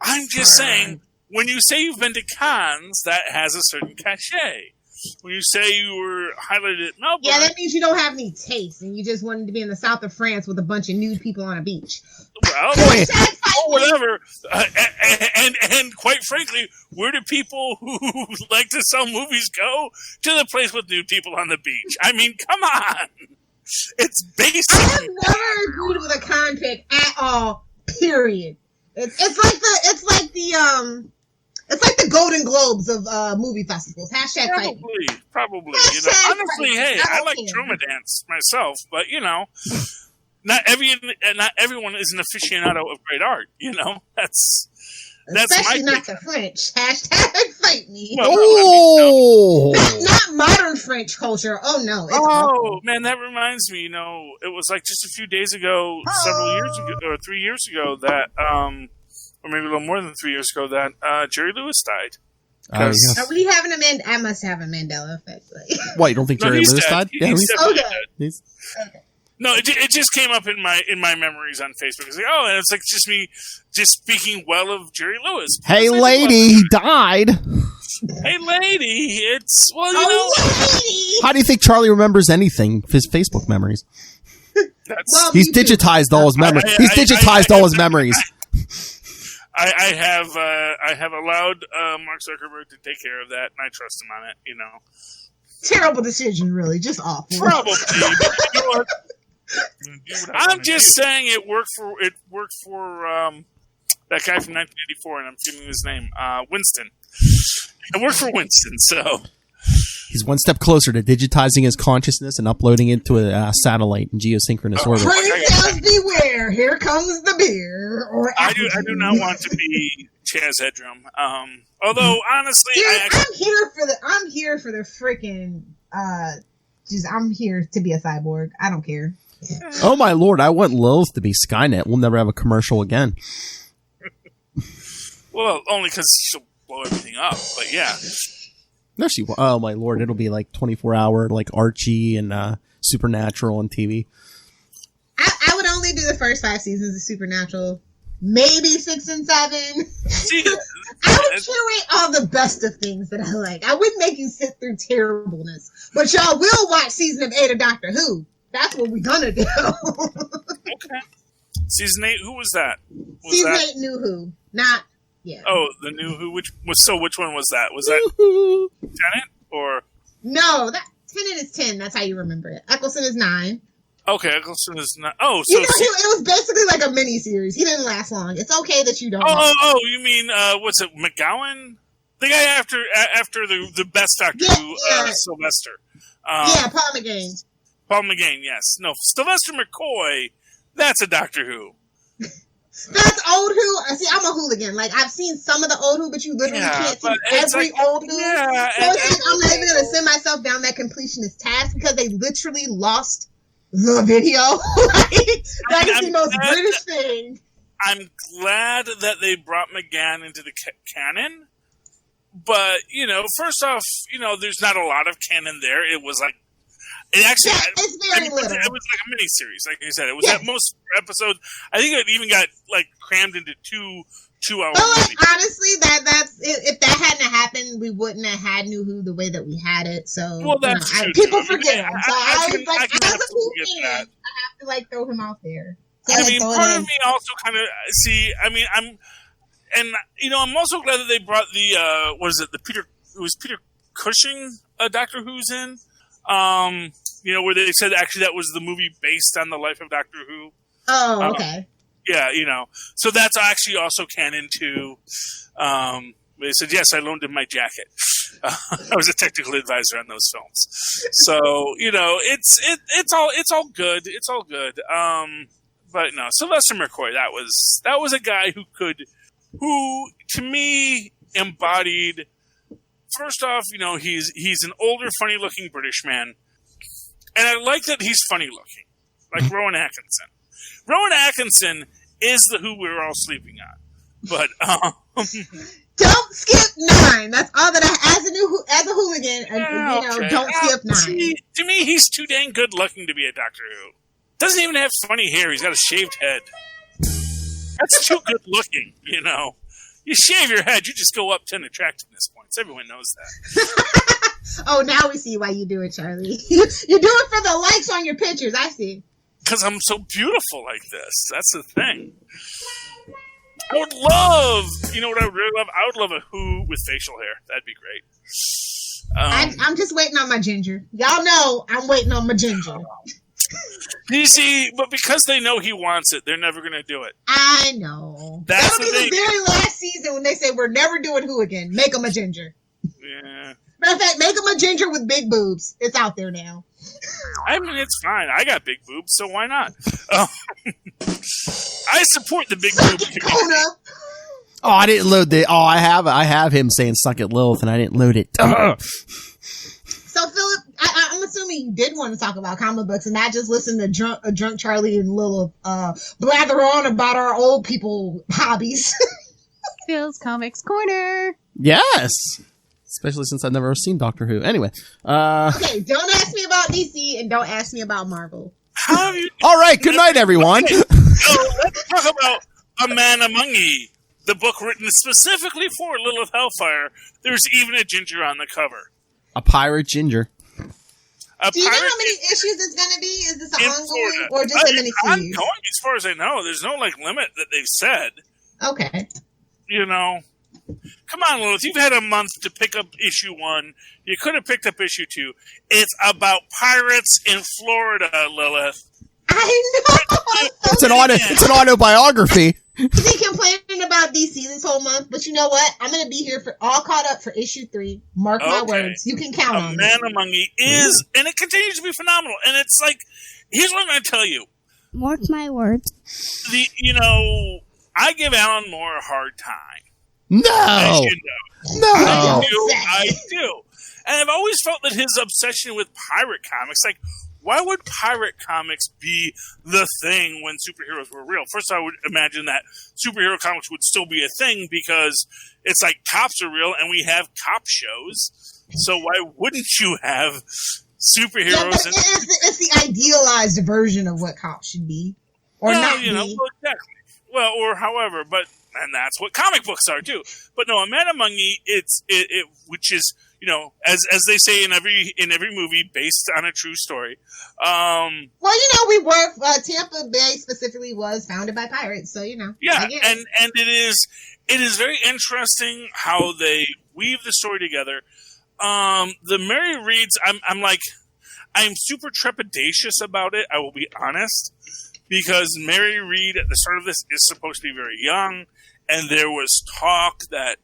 I'm just saying, when you say you've been to cons, that has a certain cachet. When you say you were highlighted at Melbourne... Yeah, that means you don't have any taste, and you just wanted to be in the south of France with a bunch of nude people on a beach. Well, whatever. And quite frankly, where do people who like to sell movies go? To the place with nude people on the beach. I mean, come on! It's basic. I have never agreed with a con pick at all. Period. It's like the Golden Globes of movie festivals. Hashtag Probably. Honestly, hey, I like Troma Dance myself, but not everyone is an aficionado of great art. That's That's Especially my not the French. Hashtag fight me. Well, Oh, Not modern French culture. Oh no. It's Oh awful. man, that reminds me. It was like just a few days ago, several years ago, or 3 years ago, that or maybe a little more than 3 years ago, that Jerry Lewis died. yes. Are we having I must have a Mandela effect. What, you don't think No, Jerry he's Lewis dead. died? He's definitely Okay. dead. He's- No, it just came up in my memories on Facebook. It's like, oh, and it's like just me just speaking well of Jerry Lewis. Hey, It's like, lady, he died. Hey, lady. It's well, lady. How do you think Charlie remembers anything? His Facebook memories. that's. Well, He's me too. digitized all his memories. He's digitized all his memories. I have allowed Mark Zuckerberg to take care of that, and I trust him on it. Terrible decision, really. Just awful. Probably. But you know what? I'm just saying it worked for that guy from 1984, and I'm forgetting his name, Winston. It worked for Winston, so He's one step closer to digitizing his consciousness and uploading it to a satellite in geosynchronous orbit. Princess beware! Here comes the beer. Or I do not want to be Chaz Headroom. Although honestly, Dude, I I'm here for the freaking. I'm here to be a cyborg. I don't care. Oh my lord, I want Lilith to be Skynet. We'll never have a commercial again. well, only because she'll blow everything up. But yeah, No, she. Oh my lord, it'll be like 24-hour, like Archie and Supernatural on TV. I would only do the first 5 seasons of Supernatural. Maybe 6 and 7. see, I would curate all the best of things that I like. I wouldn't make you sit through terribleness. But y'all will watch season of 8 of Doctor Who. That's what we're gonna do. okay. Season 8. Who was that? Season 8 New Who. Not yeah. Oh, the new Who. Which one was that? Was that Tennant or? No, that Tennant is 10. That's how you remember it. Eccleston is 9. Okay, Eccleston is not. Oh, so it was basically like a mini series. He didn't last long. It's okay that you don't. Oh, you mean what's it? McGowan, the guy after the best Doctor Who, Sylvester. Paul McGain. Paul McGain, yes. No, Sylvester McCoy. That's a Doctor Who. That's old Who. See, I'm a hooligan. Like, I've seen some of the old Who, but you literally can't see every old Who. Yeah, so it's like, I'm not even going to send myself down that completionist task because they literally lost the video. That is the most British thing. I'm glad that they brought McGann into the canon. But, first off, there's not a lot of canon there. It was like, it's very little. It was like a mini-series, like you said. It was at most episodes. I think it even got, crammed into two-hour movies. Honestly, that's if that hadn't happened, we wouldn't have had New Who the way that we had it. So, well, that's true. People forget him. So I was like, I as a Who fan, I have to, throw him out there. So part of me also kind of, I'm also glad that they brought Peter Cushing, Doctor Who's in. Where they said actually that was the movie based on the life of Doctor Who. Oh, okay. Yeah, so that's actually also canon too. They said, yes, I loaned him my jacket. I was a technical advisor on those films. So, it's all good. It's all good. But no, Sylvester McCoy, that was a guy who to me embodied. First off, he's an older, funny-looking British man, and I like that he's funny-looking, like Rowan Atkinson. Rowan Atkinson is the Who we're all sleeping on, but don't skip 9. That's all that as a hooligan. Don't skip 9. To me, he's too dang good-looking to be a Doctor Who. Doesn't even have funny hair. He's got a shaved head. That's too good-looking, You shave your head, you just go up 10 attractiveness points. Everyone knows that. Oh, now we see why you do it, Charlie. You do it for the likes on your pictures, I see. Because I'm so beautiful like this. That's the thing. I would love, what I would really love? I would love a Who with facial hair. That'd be great. I'm just waiting on my ginger. Y'all know I'm waiting on my ginger. You see, but because they know he wants it, they're never going to do it. I know. That'll be the very last season when they say we're never doing Who again. Make them a ginger. Yeah. Matter of fact, make them a ginger with big boobs. It's out there now. I mean, it's fine. I got big boobs, so why not? I support the big boob community. Oh, I didn't load the. Oh, I have him saying "suck it, Lilith," and I didn't load it. So, Philip, I'm assuming you did want to talk about comic books and not just listen to drunk Charlie and Lilith blather on about our old people hobbies. Phil's Comics Corner. Yes, especially since I've never seen Doctor Who. Anyway, okay, don't ask me about DC and don't ask me about Marvel. All right, good night, everyone. Okay. So let's talk about A Man Among Ye, the book written specifically for Lilith Hellfire. There's even a ginger on the cover. A pirate ginger. Do you know how many issues it's going to be? Is this an ongoing or just a mini series? Ongoing, as far as I know. There's no limit that they've said. Okay. You know, come on, Lilith. You've had a month to pick up issue 1. You could have picked up issue 2. It's about pirates in Florida, Lilith. I know. It's an autobiography. Is he complaining about DC this whole month? But you know what? I'm going to be here for all caught up for issue 3. Mark my words. You can count on it. A Man Among Ye is, and it continues to be phenomenal. And it's like, here's what I'm going to tell you. Mark my words. I give Alan Moore a hard time. No. As you know. No. I do. And I've always felt that his obsession with pirate comics, like, why would pirate comics be the thing when superheroes were real? First, I would imagine that superhero comics would still be a thing because it's like cops are real and we have cop shows. So why wouldn't you have superheroes? Yeah, it's the idealized version of what cops should be. Or not be. Well, exactly. Well, or however, and that's what comic books are too. But no, A Man Among Ye, which is, as they say in every movie, based on a true story. We were Tampa Bay specifically was founded by pirates, so Yeah, and it is very interesting how they weave the story together. The Mary Reads, I'm super trepidatious about it. I will be honest, because Mary Read at the start of this is supposed to be very young, and there was talk that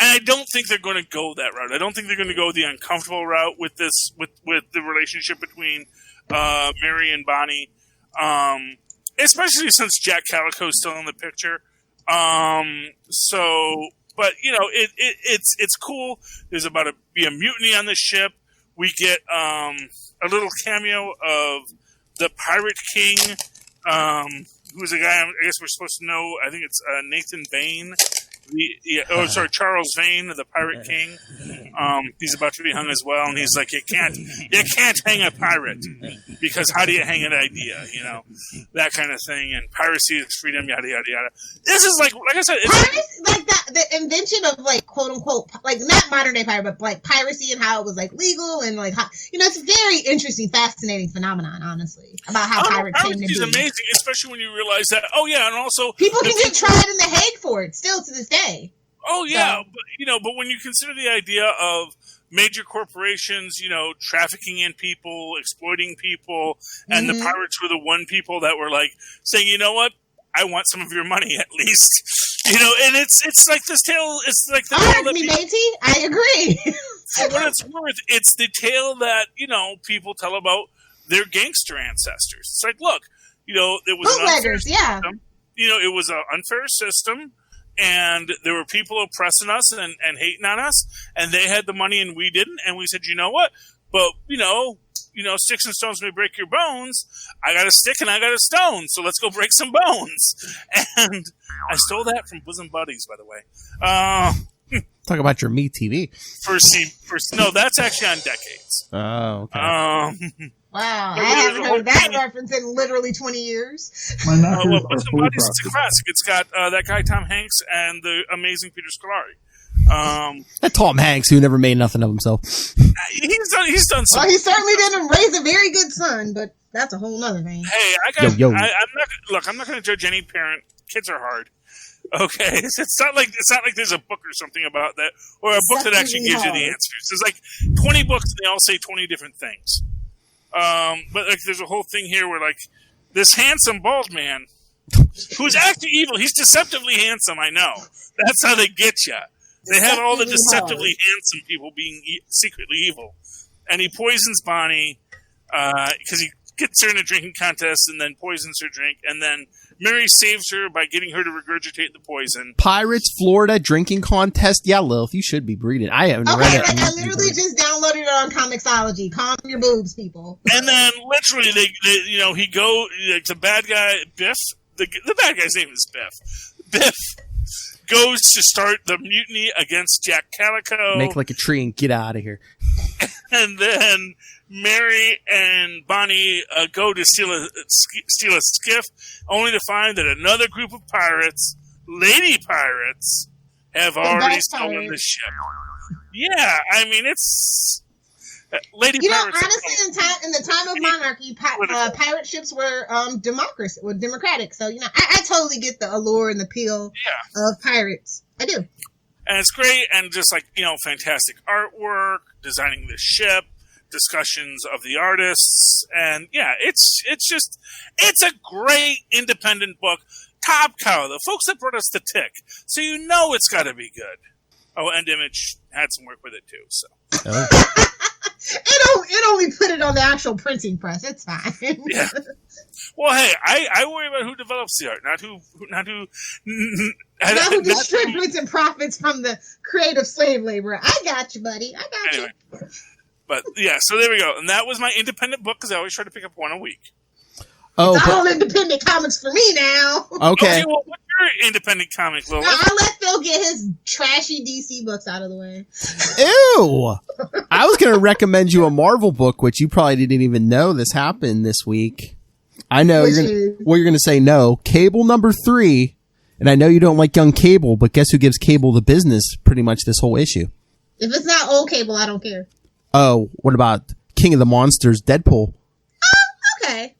and I don't think they're going to go that route. I don't think they're going to go the uncomfortable route with this, with the relationship between Mary and Bonnie, especially since Jack Calico's still in the picture. It's cool. There's about to be a mutiny on the ship. We get a little cameo of the Pirate King, who's a guy I guess we're supposed to know. I think it's Nathan Vane. Charles Vane, the Pirate King. He's about to be hung as well, and he's like, you can't hang a pirate, because how do you hang an idea? That kind of thing. And piracy is freedom, yada yada yada. This is like I said, it's like the invention of quote unquote not modern day pirate, but piracy and how it was legal and how, it's a very interesting, fascinating phenomenon, honestly, about how pirates came to be. It's amazing, especially when you realize that. Oh yeah, and also people can get tried in The Hague for it still to this day. Oh yeah, so. But when you consider the idea of major corporations, trafficking in people, exploiting people, and the pirates were the one people that were saying, you know what, I want some of your money at least, and it's like this tale. It's like the tale that matey. I agree. For what it's worth, it's the tale that people tell about their gangster ancestors. It's like, look, it was bootleggers, it was an unfair system. And there were people oppressing us and hating on us, and they had the money and we didn't. And we said, you know what? But, sticks and stones may break your bones. I got a stick and I got a stone, so let's go break some bones. And I stole that from Bosom Buddies, by the way. Talk about your Me TV. No, that's actually on Decades. Oh, okay. Wow, I haven't heard that reference in literally 20 years. Bosom Buddies, it's a classic. It's got that guy Tom Hanks and the amazing Peter Scolari. That Tom Hanks, who never made nothing of himself. He's done some. Well, he certainly didn't raise a very good son, but that's a whole other thing. Hey, I'm not going to judge any parent. Kids are hard. Okay, it's not like there's a book or something about that, or a book that actually gives you the answers. There's 20 books, and they all say 20 different things. But there's a whole thing here where this handsome bald man, who's actually evil. He's deceptively handsome. I know. That's how they get you. They have all the deceptively handsome people being secretly evil, and he poisons Bonnie because he gets her in a drinking contest and then poisons her drink, and then Mary saves her by getting her to regurgitate the poison. Pirates, Florida, drinking contest. Yeah, Lilith, you should be breeding. I haven't read it. I literally just downloaded it on Comixology. Calm your boobs, people. And then literally, the bad guy, Biff, the bad guy's name is Biff. Biff goes to start the mutiny against Jack Calico. Make like a tree and get out of here. And then Mary and Bonnie go to steal a skiff, only to find that another group of pirates, lady pirates, have already stolen the ship. Yeah, I mean, it's... Lady pirates. Honestly, in the time of monarchy, pirate ships were democratic. So, I totally get the allure and the appeal of pirates. I do. And it's great, and just fantastic artwork, designing the ship, discussions of the artists, and it's a great independent book. Top cow, the folks that brought us the Tick, so it's got to be good. Oh, and Image had some work with it too. So it only put it on the actual printing press. It's fine. Yeah. Well, hey, I worry about who develops the art, not who distributes and profits from the creative slave labor. I got you, buddy. I got you. But so there we go, and that was my independent book because I always try to pick up one a week. Oh, it's all independent comics for me now. Okay. Well, what's your independent comic, Lilith? I'll let Phil get his trashy DC books out of the way. Ew! I was going to recommend you a Marvel book, which you probably didn't even know this happened this week. I know you're going to say no. Cable #3, and I know you don't like young Cable, but guess who gives Cable the business pretty much this whole issue? If it's not old Cable, I don't care. Oh, what about King of the Monsters, Deadpool? Oh, okay.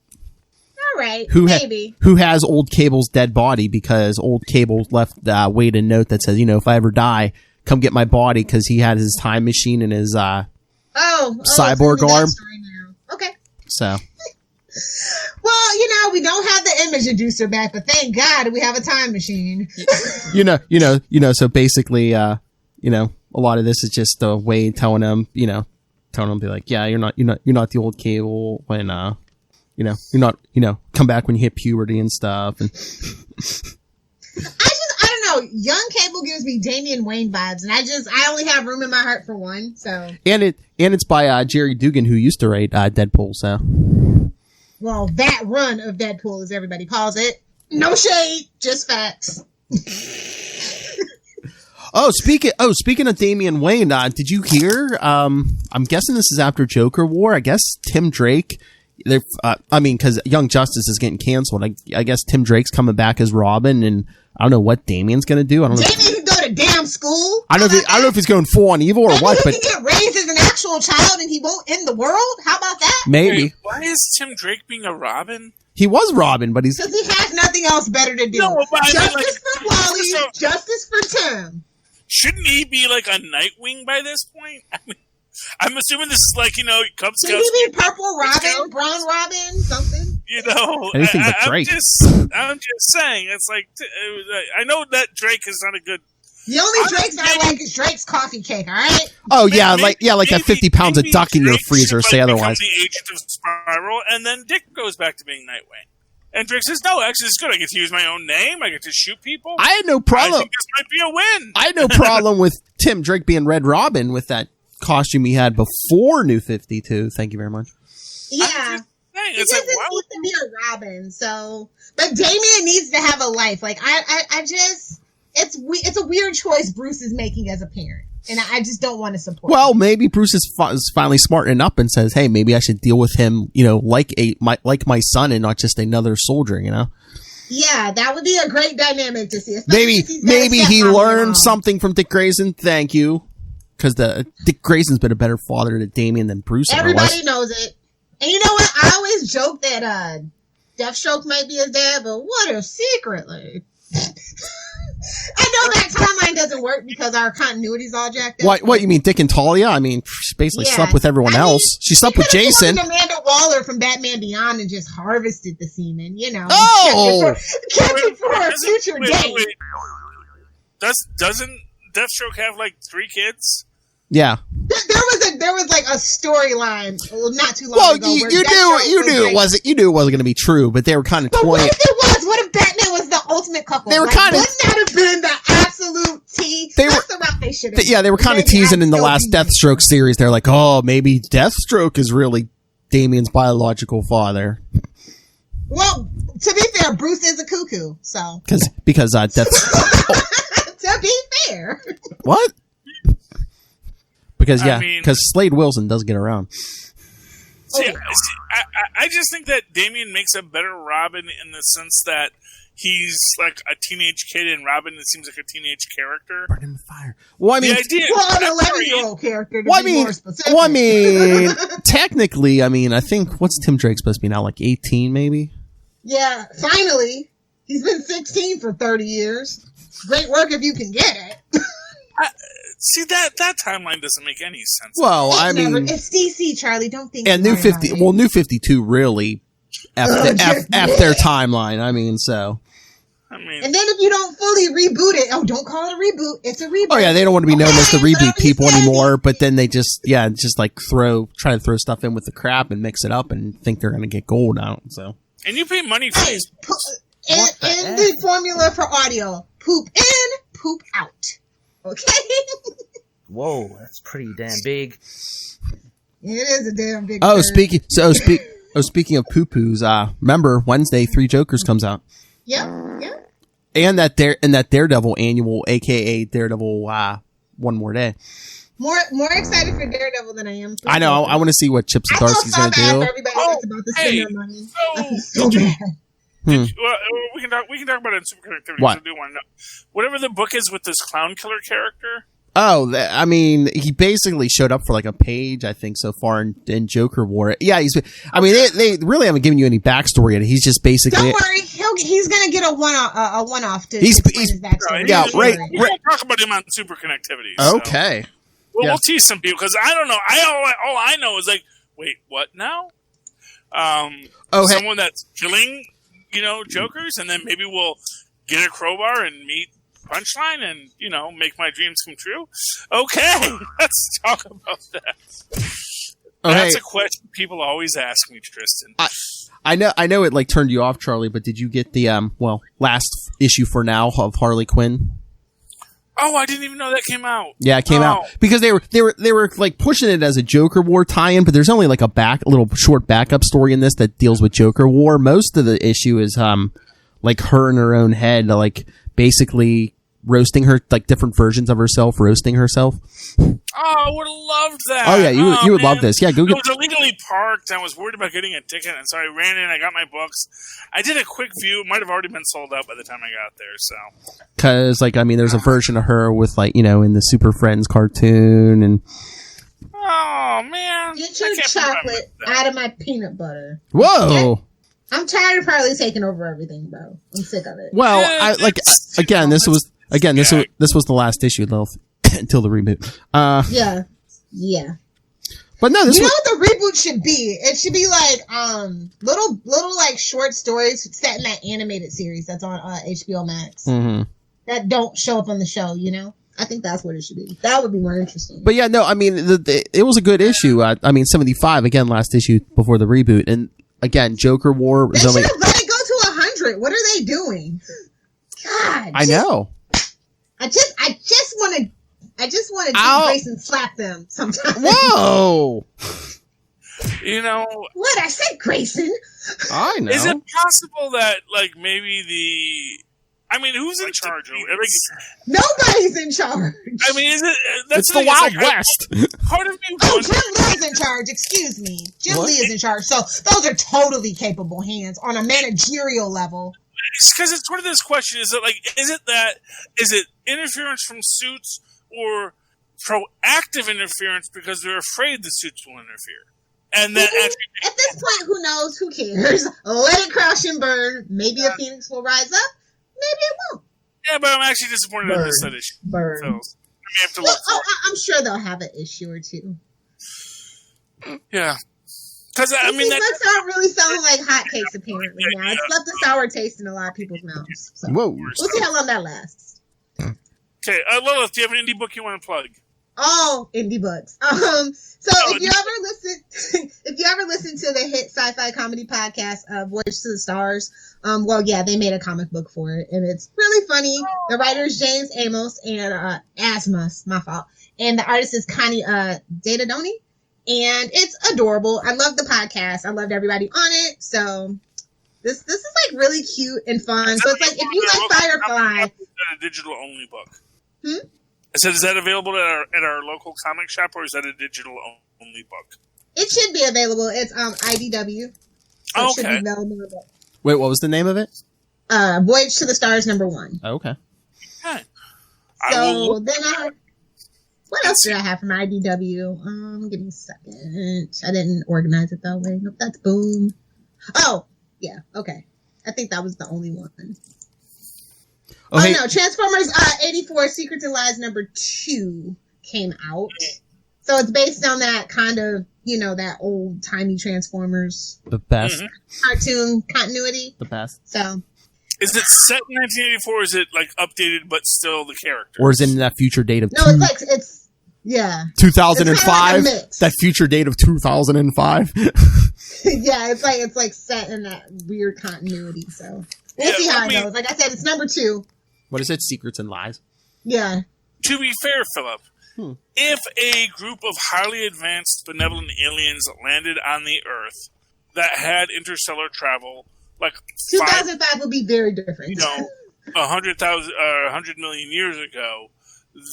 All right, maybe. Who has old Cable's dead body because old Cable left Wade a note that says, if I ever die, come get my body because he had his time machine and his cyborg arm. Okay. So. Well, we don't have the image inducer back, but thank God we have a time machine. So basically, a lot of this is just Wade telling him, be like, yeah, you're not the old Cable when, you're not, come back when you hit puberty and stuff. And I don't know. Young Cable gives me Damian Wayne vibes, and I only have room in my heart for one. So. And it's by Jerry Dugan, who used to write Deadpool. So. Well, that run of Deadpool, as everybody calls it. No shade, just facts. Speaking of Damian Wayne, did you hear? I'm guessing this is after Joker War. I guess Tim Drake. Because Young Justice is getting canceled. I guess Tim Drake's coming back as Robin, and I don't know what Damian's going to do. I don't know. Damian can go to damn school. I don't know if he's going full on evil or what. But he can get raised as an actual child, and he won't end the world. How about that? Maybe. Wait, why is Tim Drake being a Robin? He was Robin, but because he has nothing else better to do. No, but justice for Wally, justice for Tim. Shouldn't he be like a Nightwing by this point? I'm assuming this is like, Cub Scouts. Should he be Purple Robin, Brown Robin, something? Anything but Drake. I'm just saying, it's like, I know that Drake is not a good. The only Drakes I like is Drake's coffee cake, alright? Oh, yeah, like that 50 pounds of duck in your freezer, say otherwise. The agent of Spiral, and then Dick goes back to being Nightwing. And Drake says, no, actually, it's good. I get to use my own name. I get to shoot people. I had no problem. I think this might be a win. I had no problem with Tim Drake being Red Robin with that costume he had before New 52. Thank you very much. Yeah. He doesn't need to be a Robin, so. But Damian needs to have a life. Like, it's a weird choice Bruce is making as a parent. And I just don't want to support him. Maybe Bruce is finally smartening up and says, hey, maybe I should deal with him, like my son and not just another soldier, Yeah, that would be a great dynamic to see. Maybe he learned something from Dick Grayson. Thank you. Because Dick Grayson's been a better father to Damian than Bruce. Everybody knows it. And you know what? I always joke that Deathstroke might be his dad, but what if secretly? I know that timeline doesn't work because our continuity's all jacked up. What you mean, Dick and Talia? I mean, she basically slept with everyone else. She slept with Jason. Amanda Waller from Batman Beyond and just harvested the semen, Oh! Kept it for a future date. Wait. Doesn't Deathstroke have like 3 kids? Yeah. There was like a storyline not too long Well, ago. you where knew Deathstroke was it wasn't going to be true, but they were kind of But what toying. if it was? What if Batman was the ultimate couple? They were kinda- Wouldn't that have been the absolute tea? That's the route they should have. Yeah, they were kind of Maybe teasing I'd in the still last be- Deathstroke series. They're like, oh, maybe Deathstroke is really Damian's biological father. Well, to be fair, Bruce is a cuckoo, so. Because Death. To be fair. What? Because I mean- Slade Wilson does get around. See, I just think that Damian makes a better Robin in the sense that he's like a teenage kid, and Robin seems like a teenage character. Burn in the fire. Well, I mean, an 11-year-old character. To be more specific. Well, I mean, technically, I think what's Tim Drake supposed to be now? Like 18, maybe. Yeah, finally, he's been 16 for 30 years. Great work if you can get it. See, that timeline doesn't make any sense. Well, I mean, it's DC, Charlie. Don't think. And New 52 really effed their timeline. I mean, so. And then if you don't fully reboot it, don't call it a reboot. It's a reboot. Oh yeah, they don't want to be known as the reboot people anymore. But then they just like try to throw stuff in with the crap and mix it up and think they're going to get gold out. So. And you pay money for this. In the formula for audio, poop in, poop out. Okay. Whoa, that's pretty damn big. It is a damn big. Oh, speaking of poo poos, remember Wednesday, 3 Jokers comes out. Yeah. And that Daredevil annual, aka Daredevil, One More Day. More excited for Daredevil than I am. I know. I want to see what Chip Zdarsky's going to do. Everybody that's about to spend their money. So bad. Well, we can talk about it in super connectivity. What? I do want to know whatever the book is with this clown killer character. Oh, he basically showed up for like a page, I think, so far in Joker War. Yeah, they really haven't given you any backstory yet. He's just basically. Don't worry, he's gonna get a one-off to he's his backstory. Yeah, right. We're gonna talk about him on super connectivity. So. Okay. We'll tease some people because I don't know. All I know is like, wait, what now? Someone that's killing, Jokers, and then maybe we'll get a crowbar and meet Punchline and, make my dreams come true. Okay, let's talk about that. That's a question people always ask me, Tristan. I know it like turned you off, Charlie, but did you get the last issue for now of Harley Quinn? Oh, I didn't even know that came out. Yeah, it came out because they were like pushing it as a Joker War tie-in, but there's only like a little short backup story in this that deals with Joker War. Most of the issue is like her in her own head, like basically roasting her, like different versions of herself, roasting herself. Oh, I would have loved that. Oh yeah, you would love this. Yeah, go. I was illegally parked. I was worried about getting a ticket, and so I ran in. I got my books. I did a quick view. It might have already been sold out by the time I got there. So, because there's a version of her with like in the Super Friends cartoon and. Oh man! Get your chocolate out of my peanut butter. Whoa! Okay? I'm tired of Harley taking over everything, bro. I'm sick of it. Well, this was the last issue, Lilith, until the reboot. Yeah. But no, this what the reboot should be? It should be like little like short stories set in that animated series that's on HBO Max that don't show up on the show. I think that's what it should be. That would be more interesting. But yeah, no, it was a good issue. 75 again, last issue before the reboot, and again, Joker War was they only. Should have let it go to 100. What are they doing? God, I know. I just want to take Grayson slap them sometimes. Whoa! What I said, Grayson? I know. Is it possible that maybe who's in charge? Nobody's in charge. Is it? That's it's the Wild West. Part of me. Jim Lee is in charge. Excuse me. Jim Lee is in charge. So those are totally capable hands on a managerial level. Because it's one of those questions. Is it interference from suits or proactive interference because they're afraid the suits will interfere? And then at this point, who knows? Who cares? Let it crash and burn. Maybe a phoenix will rise up. Maybe it won't. Yeah, but I'm actually disappointed in this issue. Burn. So, I have to look I'm sure they'll have an issue or two. Yeah. Because these books aren't really selling like hotcakes apparently now. It's left a sour taste in a lot of people's mouths. So Whoa. we'll see how long that lasts. Okay, Lilith, do you have an indie book you want to plug? all indie books. So if you ever listen to the hit sci-fi comedy podcast, Voyage to the Stars, well, yeah, they made a comic book for it, and it's really funny. The writer is James Amos and Asmus, my fault, and the artist is Connie Datadoni, and it's adorable. I love the podcast. I loved everybody on it. So this is like really cute and fun. So it's like if you like Firefly, Is that a digital only book? Hmm? I said, is that available at our local comic shop, or is that a digital only book? it should be available. It's IDW. So it should be available. Wait, what was the name of it? Voyage to the Stars #1. Oh, okay. Okay. So then what else did I have from IDW? Give me a second. I didn't organize it that way. Nope, that's Boom. Oh, yeah, okay. I think that was the only one. Oh, hey. No, Transformers 84 Secrets and Lies #2 came out. So it's based on that kind of, that old-timey Transformers. The best. Cartoon continuity. The best. So. Is it set in 1984, or is it, updated but still the character? Or is it in that future date of... No, it's yeah. 2005? It's That future date of 2005? Yeah, it's like set in that weird continuity, so. We'll see how it goes. Like I said, it's #2. What is it? Secrets and Lies? Yeah. To be fair, Philip, if a group of highly advanced benevolent aliens landed on the Earth that had interstellar travel, 2005 would be very different. 100 million years ago,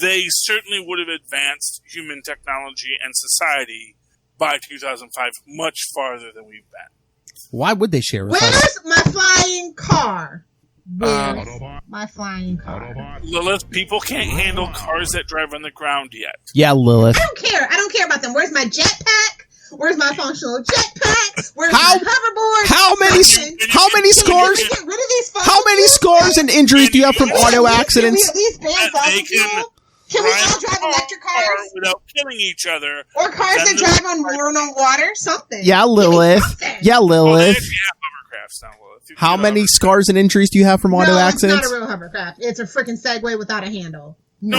they certainly would have advanced human technology and society by 2005 much farther than we've been. Why would they share with us? Where's my flying car? My flying car. Lilith, people can't handle cars that drive on the ground yet. Yeah, Lilith. I don't care about them. Where's my jetpack? Where's my functional jetpack? Where's my hoverboard? How many scores? Get rid of these How many scores and injuries do you have from auto accidents? Can we all drive electric cars without killing each other? Or cars that drive on water? Something. Yeah, Lilith. Yeah, Lilith. Hovercrafts now, Lilith. How many scars and injuries do you have from auto accidents? It's not a real hovercraft. It's a freaking Segway without a handle. No.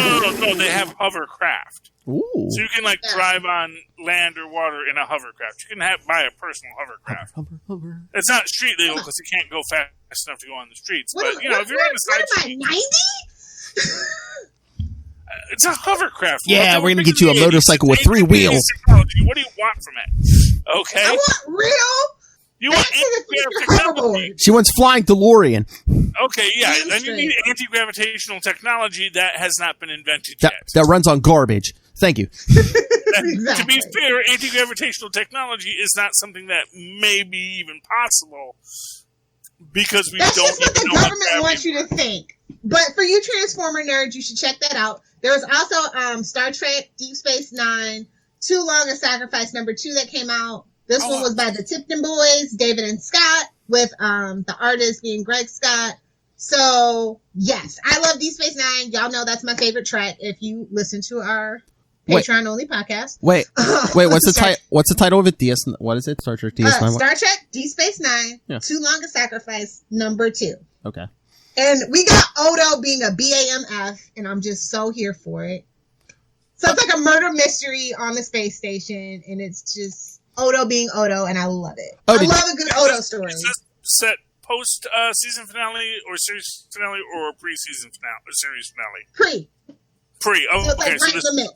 They have hovercraft. Ooh. So you can drive on land or water in a hovercraft. You can buy a personal hovercraft. Hover. It's not street legal because you can't go fast enough to go on the streets. But if you're on the side street, 90? it's a hovercraft. Yeah, we're gonna get you a motorcycle with 3 wheels. What do you want from it? Okay. I want real. You want anti-gravitational. She wants flying DeLorean. Okay, yeah. Then you need anti-gravitational technology that has not been invented yet. That runs on garbage. Thank you. To be fair, anti-gravitational technology is not something that may be even possible because we That's don't just what even the know government wants you to think. But for you Transformer nerds, you should check that out. There was also Star Trek Deep Space Nine, Too Long a Sacrifice #2 that came out. This one was by the Tipton Boys, David and Scott, with the artist being Greg Scott. So, yes, I love Deep Space Nine. Y'all know that's my favorite track if you listen to our Patreon-only podcast. Wait, what's the title of it? What is it? Star Trek DS9? Star Trek Deep Space Nine, Too Long a Sacrifice #2. Okay. And we got Odo being a BAMF, and I'm just so here for it. So it's like a murder mystery on the space station, and it's just Odo being Odo, and I love it. I love a good Odo story. Is this set post season finale or series finale or pre-season finale or series finale? Pre. Oh, so okay. So this goes on the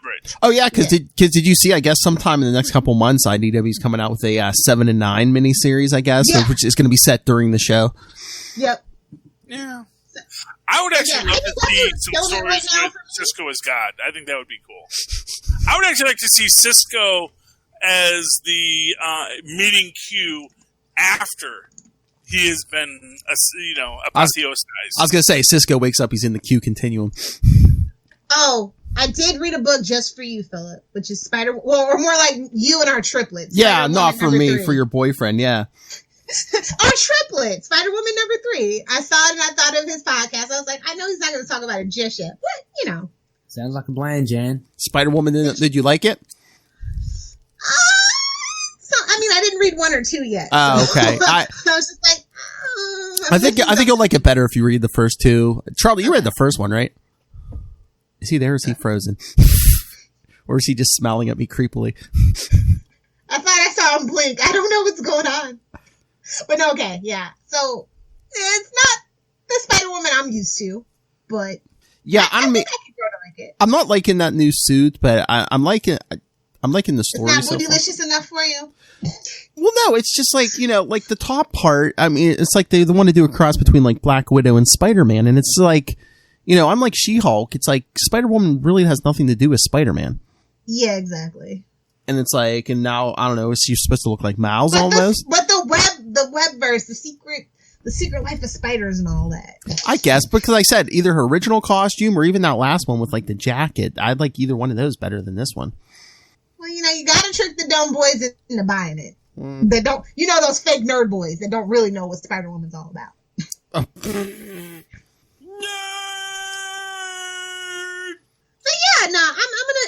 bridge. Oh yeah, because did you see? I guess sometime in the next couple months, IDW's coming out with a 7 and 9 miniseries. I guess, which is going to be set during the show. Yep. Yeah. I would actually love to see some stories with Cisco as God. I think that would be cool. I would actually like to see Cisco as the meeting Q after he has been, apotheosized. I was going to say, Cisco wakes up, he's in the Q continuum. Oh, I did read a book just for you, Philip, which is or more like you and our triplets. Yeah, not for me, 3. For your boyfriend, yeah. Our triplets, Spider-Woman #3. I saw it and I thought of his podcast. I was like, I know he's not going to talk about it just yet. But, Sounds like a plan, Jan. Spider-Woman, did you like it? I didn't read 1 or 2 yet. Oh, okay. I was just like, I think you'll like it better if you read the first 2. Charlie, you read the first one, right? Is he there or is he frozen? Or is he just smiling at me creepily? I thought I saw him blink. I don't know what's going on. But no, okay, yeah. So it's not the Spider-Woman I'm used to, but yeah, I think I could grow to like it. I'm not liking that new suit, but I'm liking the story. It's not bootylicious enough for you? Well, no, it's just like, like the top part. I mean, it's like they want to do a cross between like Black Widow and Spider-Man, and it's like, I'm like She-Hulk. It's like Spider-Woman really has nothing to do with Spider-Man. Yeah, exactly. And it's like, and now I don't know, is she supposed to look like Miles almost? But the webverse, the secret life of spiders and all that. I guess, because like I said, either her original costume or even that last one with like the jacket. I'd like either one of those better than this one. Well, you gotta trick the dumb boys into buying it. They don't, those fake nerd boys that don't really know what Spider-Woman's all about. So yeah, no,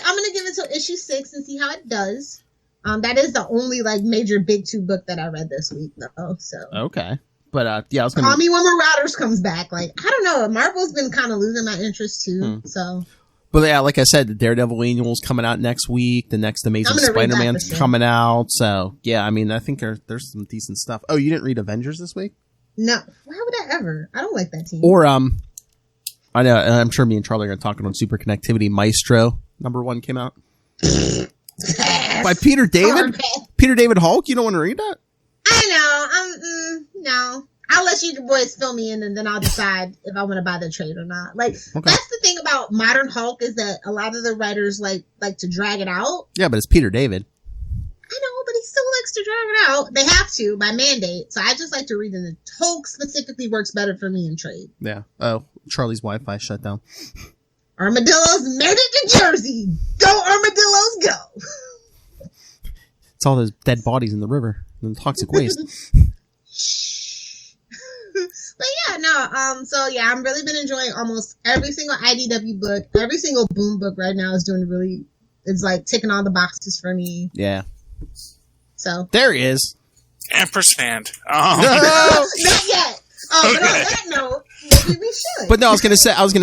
I'm gonna give it till issue 6 and see how it does. That is the only like major big 2 book that I read this week though. So okay, but yeah, I was gonna call me when Marauders comes back. Like I don't know, Marvel's been kind of losing my interest too. So. But yeah, like I said, the Daredevil annual's coming out next week. The next Amazing Spider-Man's coming out. So yeah, I mean, I think there's some decent stuff. Oh, you didn't read Avengers this week? No. Why would I ever? I don't like that team. Or I know, and I'm sure me and Charlie are talking on Super Connectivity. Maestro #1 came out by Peter David. Peter David Hulk. You don't want to read that? I know. No. I'll let you boys fill me in, and then I'll decide if I want to buy the trade or not. Like that's the thing about modern Hulk is that a lot of the writers like to drag it out. Yeah, but it's Peter David. I know, but he still likes to drag it out. They have to by mandate. So I just like to read it. Hulk specifically works better for me in trade. Yeah. Oh, Charlie's Wi-Fi shut down. Armadillos made it to Jersey. Go Armadillos, go! It's all those dead bodies in the river and toxic waste. But yeah, no, so yeah, I've really been enjoying almost every single IDW book. Every single Boom book right now is it's like ticking all the boxes for me. Yeah. So. There he is. Ampersand. No! Not yet. But on that note, maybe we should. But no, I was gonna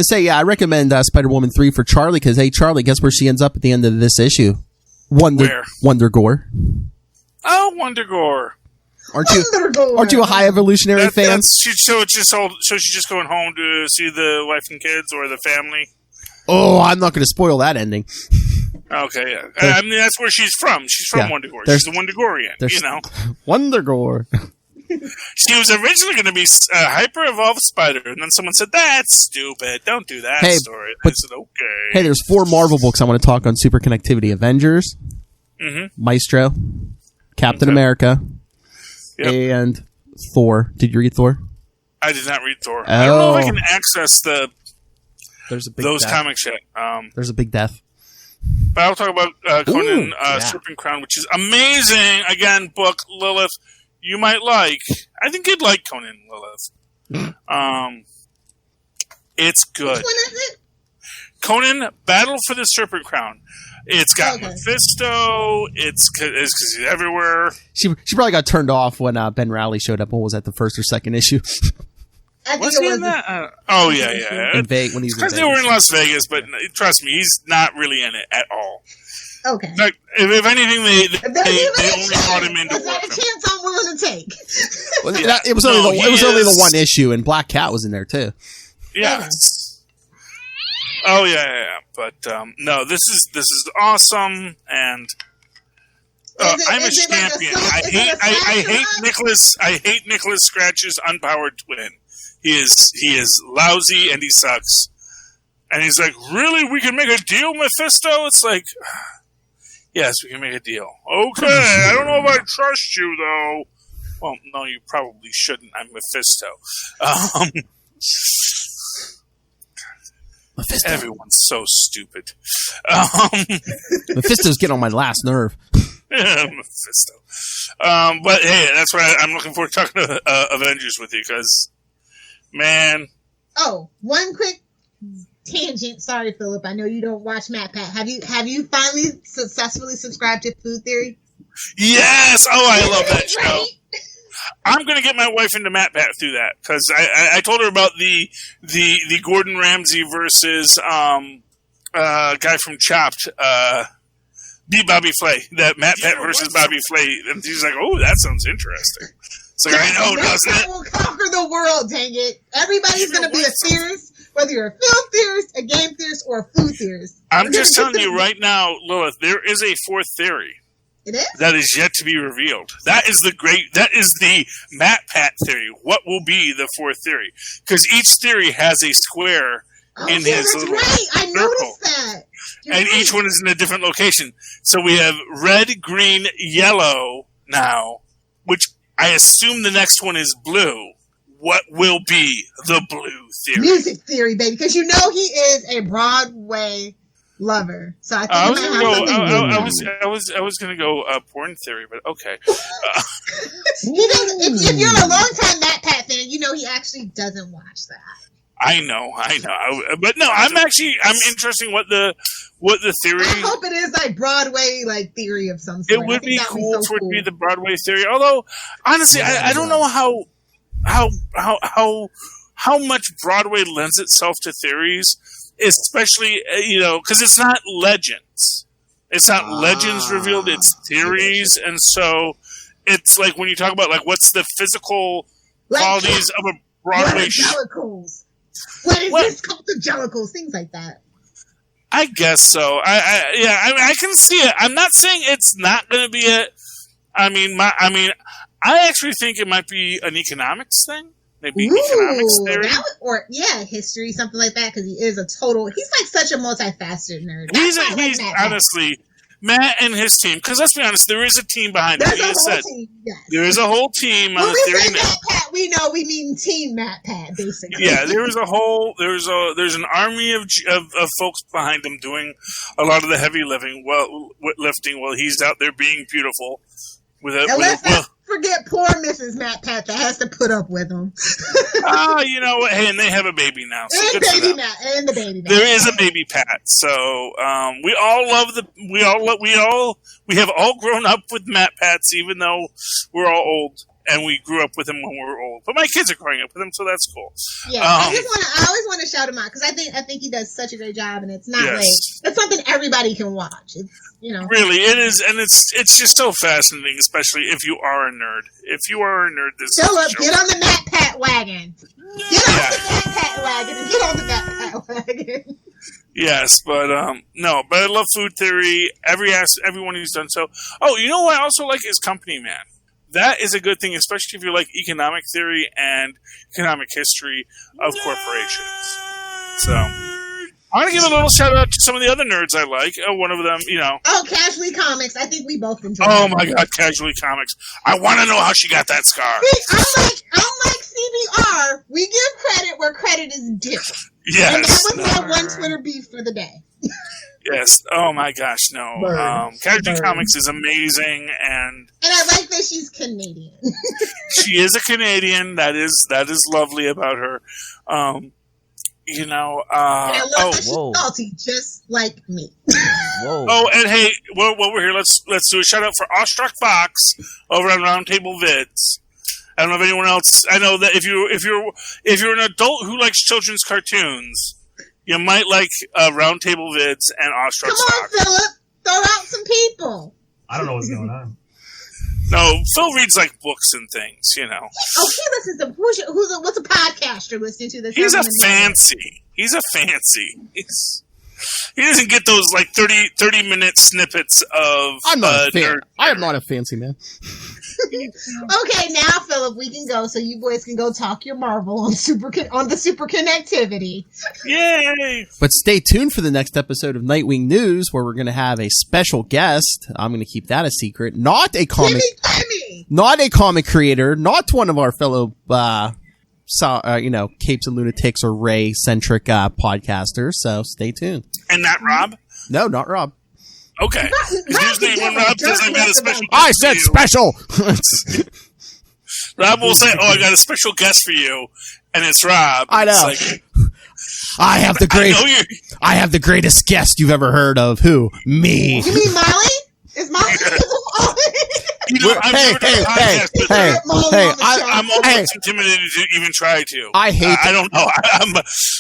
say, yeah, I recommend Spider-Woman 3 for Charlie, because hey, Charlie, guess where she ends up at the end of this issue? Wonder Gore. Oh, Wonder Gore. Aren't you a high evolutionary fan? She's just going home to see the wife and kids or the family. Oh, I'm not going to spoil that ending. Okay, yeah. I mean, that's where she's from. She's from Wonder Gore. She's the Wonder Gorean, Wonder Gore. She was originally going to be a hyper-evolved spider, and then someone said, that's stupid. Don't do that story. I said, okay. Hey, there's 4 Marvel books I want to talk on Super Connectivity. Avengers, Maestro, Captain America, and Thor. Did you read Thor? I did not read Thor. I don't know if I can access those death. comics yet. There's a big death. But I'll talk about Conan Serpent Crown, which is amazing. Again, book Lilith you might like. I think you'd like Conan Lilith. It's good. Which one is it? Conan Battle for the Serpent Crown. It's got Mephisto. It's because he's everywhere. She probably got turned off when Ben Rowley showed up. What was that, the first or second issue? Was he in that? Oh, yeah. In Vegas, when he was because they were in Las Vegas, but trust me, he's not really in it at all. Okay. Like, if anything, they only brought him in to work. That's a chance I'm willing to take. Well, it was only the one issue, and Black Cat was in there too. Yeah. Oh yeah. But no, this is awesome, and I'm a champion. I hate Nicholas. I hate Nicholas Scratch's unpowered twin. He is lousy and he sucks. And he's like, really? We can make a deal, Mephisto? It's like, yes, we can make a deal. Okay, I don't know if I trust you, though. Well, no, you probably shouldn't. I'm Mephisto. Mephisto. Everyone's so stupid. Mephisto's getting on my last nerve. Mephisto. But hey, that's why I'm looking forward to talking to Avengers with you, because, man. Oh, one quick tangent. Sorry, Philip. I know you don't watch Matt Pat. Have you finally successfully subscribed to Food Theory? Yes. Oh, I love that show. I'm going to get my wife into Matt Pat through that, because I told her about the Gordon Ramsay versus guy from Chopped. be Bobby Flay. That Matt Pat versus Bobby Flay. And he's like, oh, that sounds interesting. It's like, I know, doesn't it? Will conquer the world, dang it. Everybody's going to be a theorist, whether you're a film theorist, a game theorist, or a food theorist. I'm just telling you right now, Lilith, there is a fourth theory. It is? That is yet to be revealed. That is the Matt Pat theory. What will be the fourth theory? Because each theory has a square in his little I circle. noticed that. And each one is in a different location. So we have red, green, yellow now, which I assume the next one is blue. What will be the blue theory? Music theory, baby. Because you know he is a Broadway lover. So I think I was going to go porn theory, but okay. He doesn't. If you're a longtime Matt Pat fan, you know he actually doesn't watch that. I know. But no, I'm interested in what the theory. I hope it is like Broadway theory of some sort. It would be cool for it to be the Broadway theory. Although honestly, I don't know how much Broadway lends itself to theories, especially because it's not legends. It's not legends revealed. It's theories, and so it's like when you talk about what's the physical qualities of a Broadway show. What is this called? The Jellicles, things like that. I guess so. I can see it. I'm not saying it's not going to be it. I actually think it might be an economics thing. Maybe economics theory. History, something like that, because he is he's like such a multifaceted nerd. He's honestly, Matt and his team, because let's be honest, there is a team behind him. There is a whole team on the theory now. Matt Pat, we know we mean Team Matt Pat, basically. Yeah, there's an army of folks behind him doing a lot of the heavy lifting while he's out there being beautiful. Let's not forget poor Mrs. Matt Pat that has to put up with him. You know what? Hey, and they have a baby now. So and baby Matt. And the baby Matt. There is a baby Pat. So we have all grown up with Matt Pats, even though we're all old. And we grew up with him when we were old, but my kids are growing up with him, so that's cool. Yeah, I always want to shout him out because I think he does such a great job, and it's not it's something everybody can watch. It's really it is, and it's just so fascinating, especially if you are a nerd. If you are a nerd, Philip, get on the Matt Pat wagon. Get on the Matt Pat wagon. And get on the Matt Pat wagon. Yes, but no, but I love food theory. Everyone who's done so. Oh, you know what I also like is Company Man. That is a good thing, especially if you like economic theory and economic history of corporations. So, I'm going to give a little shout out to some of the other nerds I like. One of them, Oh, Casually Comics. I think we both enjoy Oh my God, Casually Comics. I want to know how she got that scar. See, unlike CBR, we give credit where credit is due. Yes. And that was my one Twitter beef for the day. Yes. Oh my gosh, no. Casually Comics is amazing, and I like that she's Canadian. She is a Canadian. That is lovely about her. And I love that she's salty, just like me. Whoa. Oh, and hey, while we're here, let's do a shout out for Awestruck Fox over on Roundtable Vids. I don't know if anyone else. I know that if you're an adult who likes children's cartoons, you might like Roundtable Vids and Awestruck Fox. Come on, Philip, throw out some people. I don't know what's going on. No, Phil reads books and things, Oh, he listens to what's a podcast you're listening to? He's a fancy. He doesn't get those 30-minute snippets of. I'm not a fan. I am not a fancy man. Okay, now Philip, we can go so you boys can go talk your Marvel on the super connectivity. Yay! But stay tuned for the next episode of Nightwing News, where we're going to have a special guest. I'm going to keep that a secret. Not a comic creator. Not one of our fellow, Capes and Lunatics or Ray centric podcasters. So stay tuned. And not Rob? No, not Rob. Okay. Usually when Rob says I got a special guest I said special! Rob will say, I got a special guest for you. And it's Rob. I know. I have the greatest guest you've ever heard of. Who? Me. You mean Molly? Is Molly? You know, I've never done a podcast, but I'm almost intimidated to even try to. I hate. I don't know.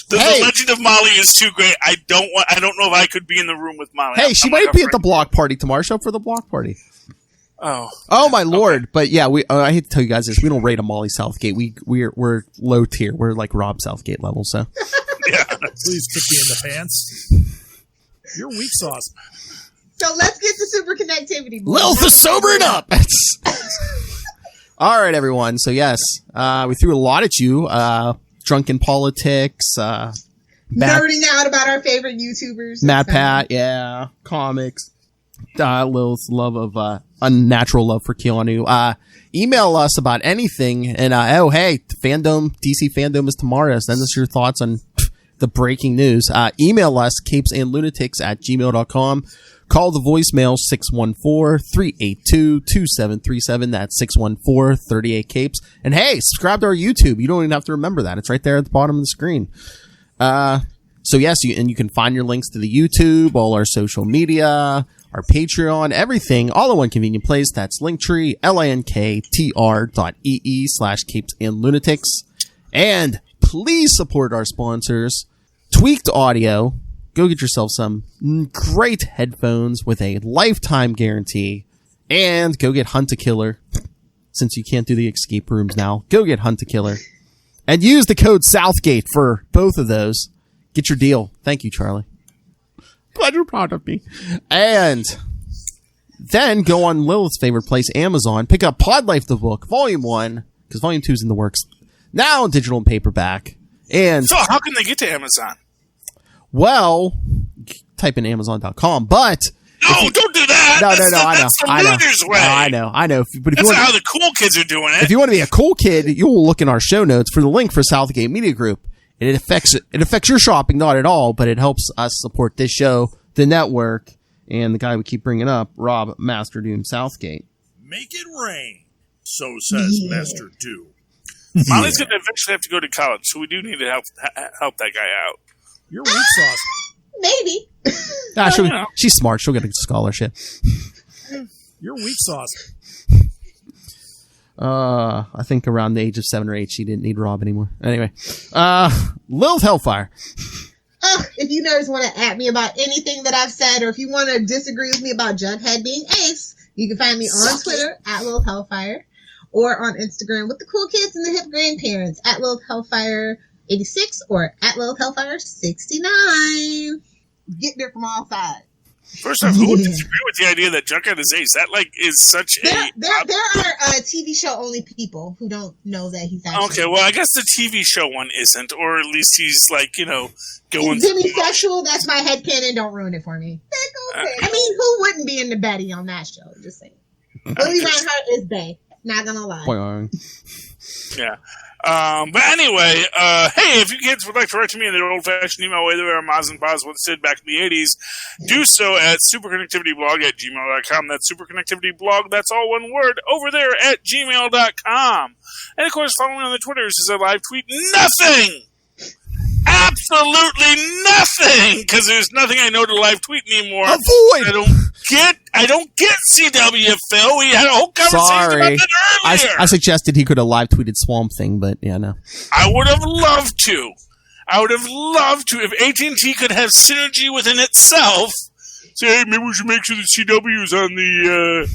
The Legend of Molly is too great. I don't know if I could be in the room with Molly. Hey, she might be at the block party tomorrow. Show up for the block party. Oh my lord! Okay. But yeah, I hate to tell you guys this. We don't rate a Molly Southgate. We're low tier. We're like Rob Southgate level. So yeah, please kick me in the pants. You're weak sauce. So let's get to super connectivity. Lilith is sobering up. All right, everyone. So yes, we threw a lot at you. Drunken politics. Nerding out about our favorite YouTubers. Matt Pat, yeah. Comics. Lilith's love of unnatural love for Keanu. Email us about anything. And hey, Fandome, DC Fandome is tomorrow. Send us your thoughts on the breaking news. Email us, capesandlunatics@gmail.com. Call the voicemail 614-382-2737. That's 614-38-CAPES. And hey, subscribe to our YouTube. You don't even have to remember that. It's right there at the bottom of the screen. So yes, you can find your links to the YouTube, all our social media, our Patreon, everything, all in one convenient place. That's Linktree, linktr.ee/capesandlunatics. And please support our sponsors, Tweaked Audio. Go get yourself some great headphones with a lifetime guarantee. And go get Hunt a Killer. Since you can't do the escape rooms now, go get Hunt a Killer. And use the code Southgate for both of those. Get your deal. Thank you, Charlie. Glad you're proud of me. And then go on Lilith's favorite place, Amazon. Pick up Pod Life the book, Volume 1, because Volume 2 is in the works. Now digital and paperback. And so how can they get to Amazon? Well, type in Amazon.com, but... No, don't do that! No, that's I know. That's the loser's way. I know. But if that's how the cool kids are doing it. If you want to be a cool kid, you'll look in our show notes for the link for Southgate Media Group. It affects your shopping, not at all, but it helps us support this show, the network, and the guy we keep bringing up, Rob Master Doom Southgate. Make it rain, so says Master Doom. Molly's going to eventually have to go to college, so we do need to help that guy out. You're weak sauce. Maybe. She's smart. She'll get a scholarship. You're weak sauce. I think around the age of 7 or 8, she didn't need Rob anymore. Anyway, Lilith Hellfire. If you nerds want to at me about anything that I've said, or if you want to disagree with me about Jughead being Ace, you can find me on Twitter at Lilith Hellfire, or on Instagram with the cool kids and the hip grandparents at Lilith Hellfire 86 or at Lilith Hellfire 69. Getting it from all sides. First off, who would disagree with the idea that Jughead is Ace? That is such There are TV show only people who don't know that he's actually. Okay, well, I guess the TV show one isn't, or at least he's going. He's demisexual. That's my headcanon. Don't ruin it for me. I mean, who wouldn't be into Betty on that show? Just saying. Willie Reinhardt is bae. Not gonna lie. Yeah. But anyway, hey, if you kids would like to write to me in the old-fashioned email way that were Maz and Paz once did back in the 80s, do so at superconnectivityblog@gmail.com. That's superconnectivityblog, that's all one word, over there at gmail.com. And of course, follow me on the Twitters as I live tweet nothing! Absolutely nothing! Because there's nothing I know to live tweet anymore. Avoid! I don't get CW, Phil. We had a whole conversation about that earlier. I suggested he could have live tweeted Swamp Thing, but yeah, no. I would have loved to. If AT&T could have synergy within itself. Say, hey, maybe we should make sure the CW's on the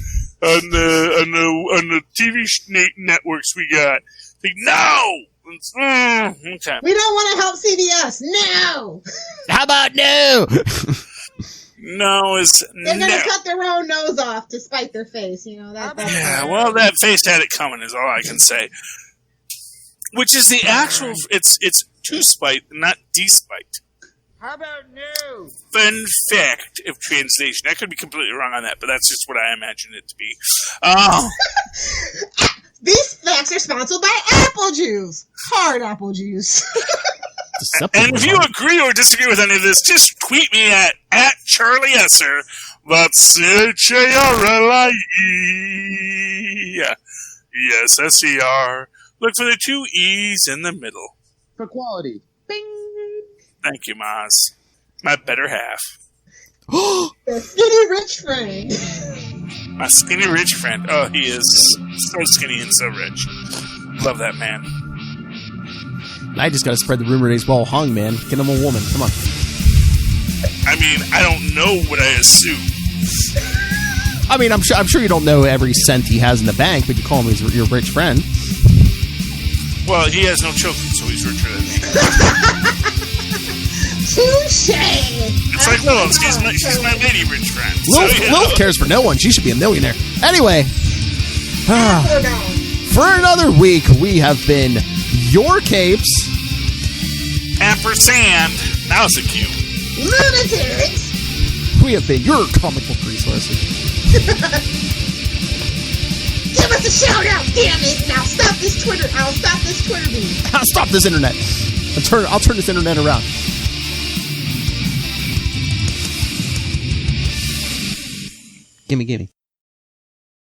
TV networks we got. Like, no. Okay. We don't want to help CBS. No. How about no? No is they're gonna cut their own nose off to spite their face. You know that. Yeah, well, that face had it coming. Is all I can say. Which is the actual? It's to spite, not despite. How about no? Fun fact of translation. I could be completely wrong on that, but that's just what I imagine it to be. These facts are sponsored by apple juice. Hard apple juice. And if you agree or disagree with any of this, just tweet me at Charlie Esser. That's Charlie. Yes, SER. Look for the 2 E's in the middle. For quality. Bing. Thank you, Maz. My better half. The skinny rich friend. My skinny rich friend. Oh, he is so skinny and so rich. Love that man. I just gotta spread the rumor that he's well hung, man. Get him a woman. Come on. I mean, I don't know what I assume. I mean, I'm sure you don't know every cent he has in the bank, but you call him your rich friend. Well, he has no children, so he's richer than me. Touche! It's like Lilith. She's my lady rich friend. Lilith cares for no one. She should be a millionaire. Anyway, for another week, we have been your capes. Ampersand. That was a cue. Lunatics! We have been your comic book resources. Give us a shout out, damn it! Now stop this Twitter. I'll stop this Twitter beat. Stop this internet. I'll turn this internet around. Gimme.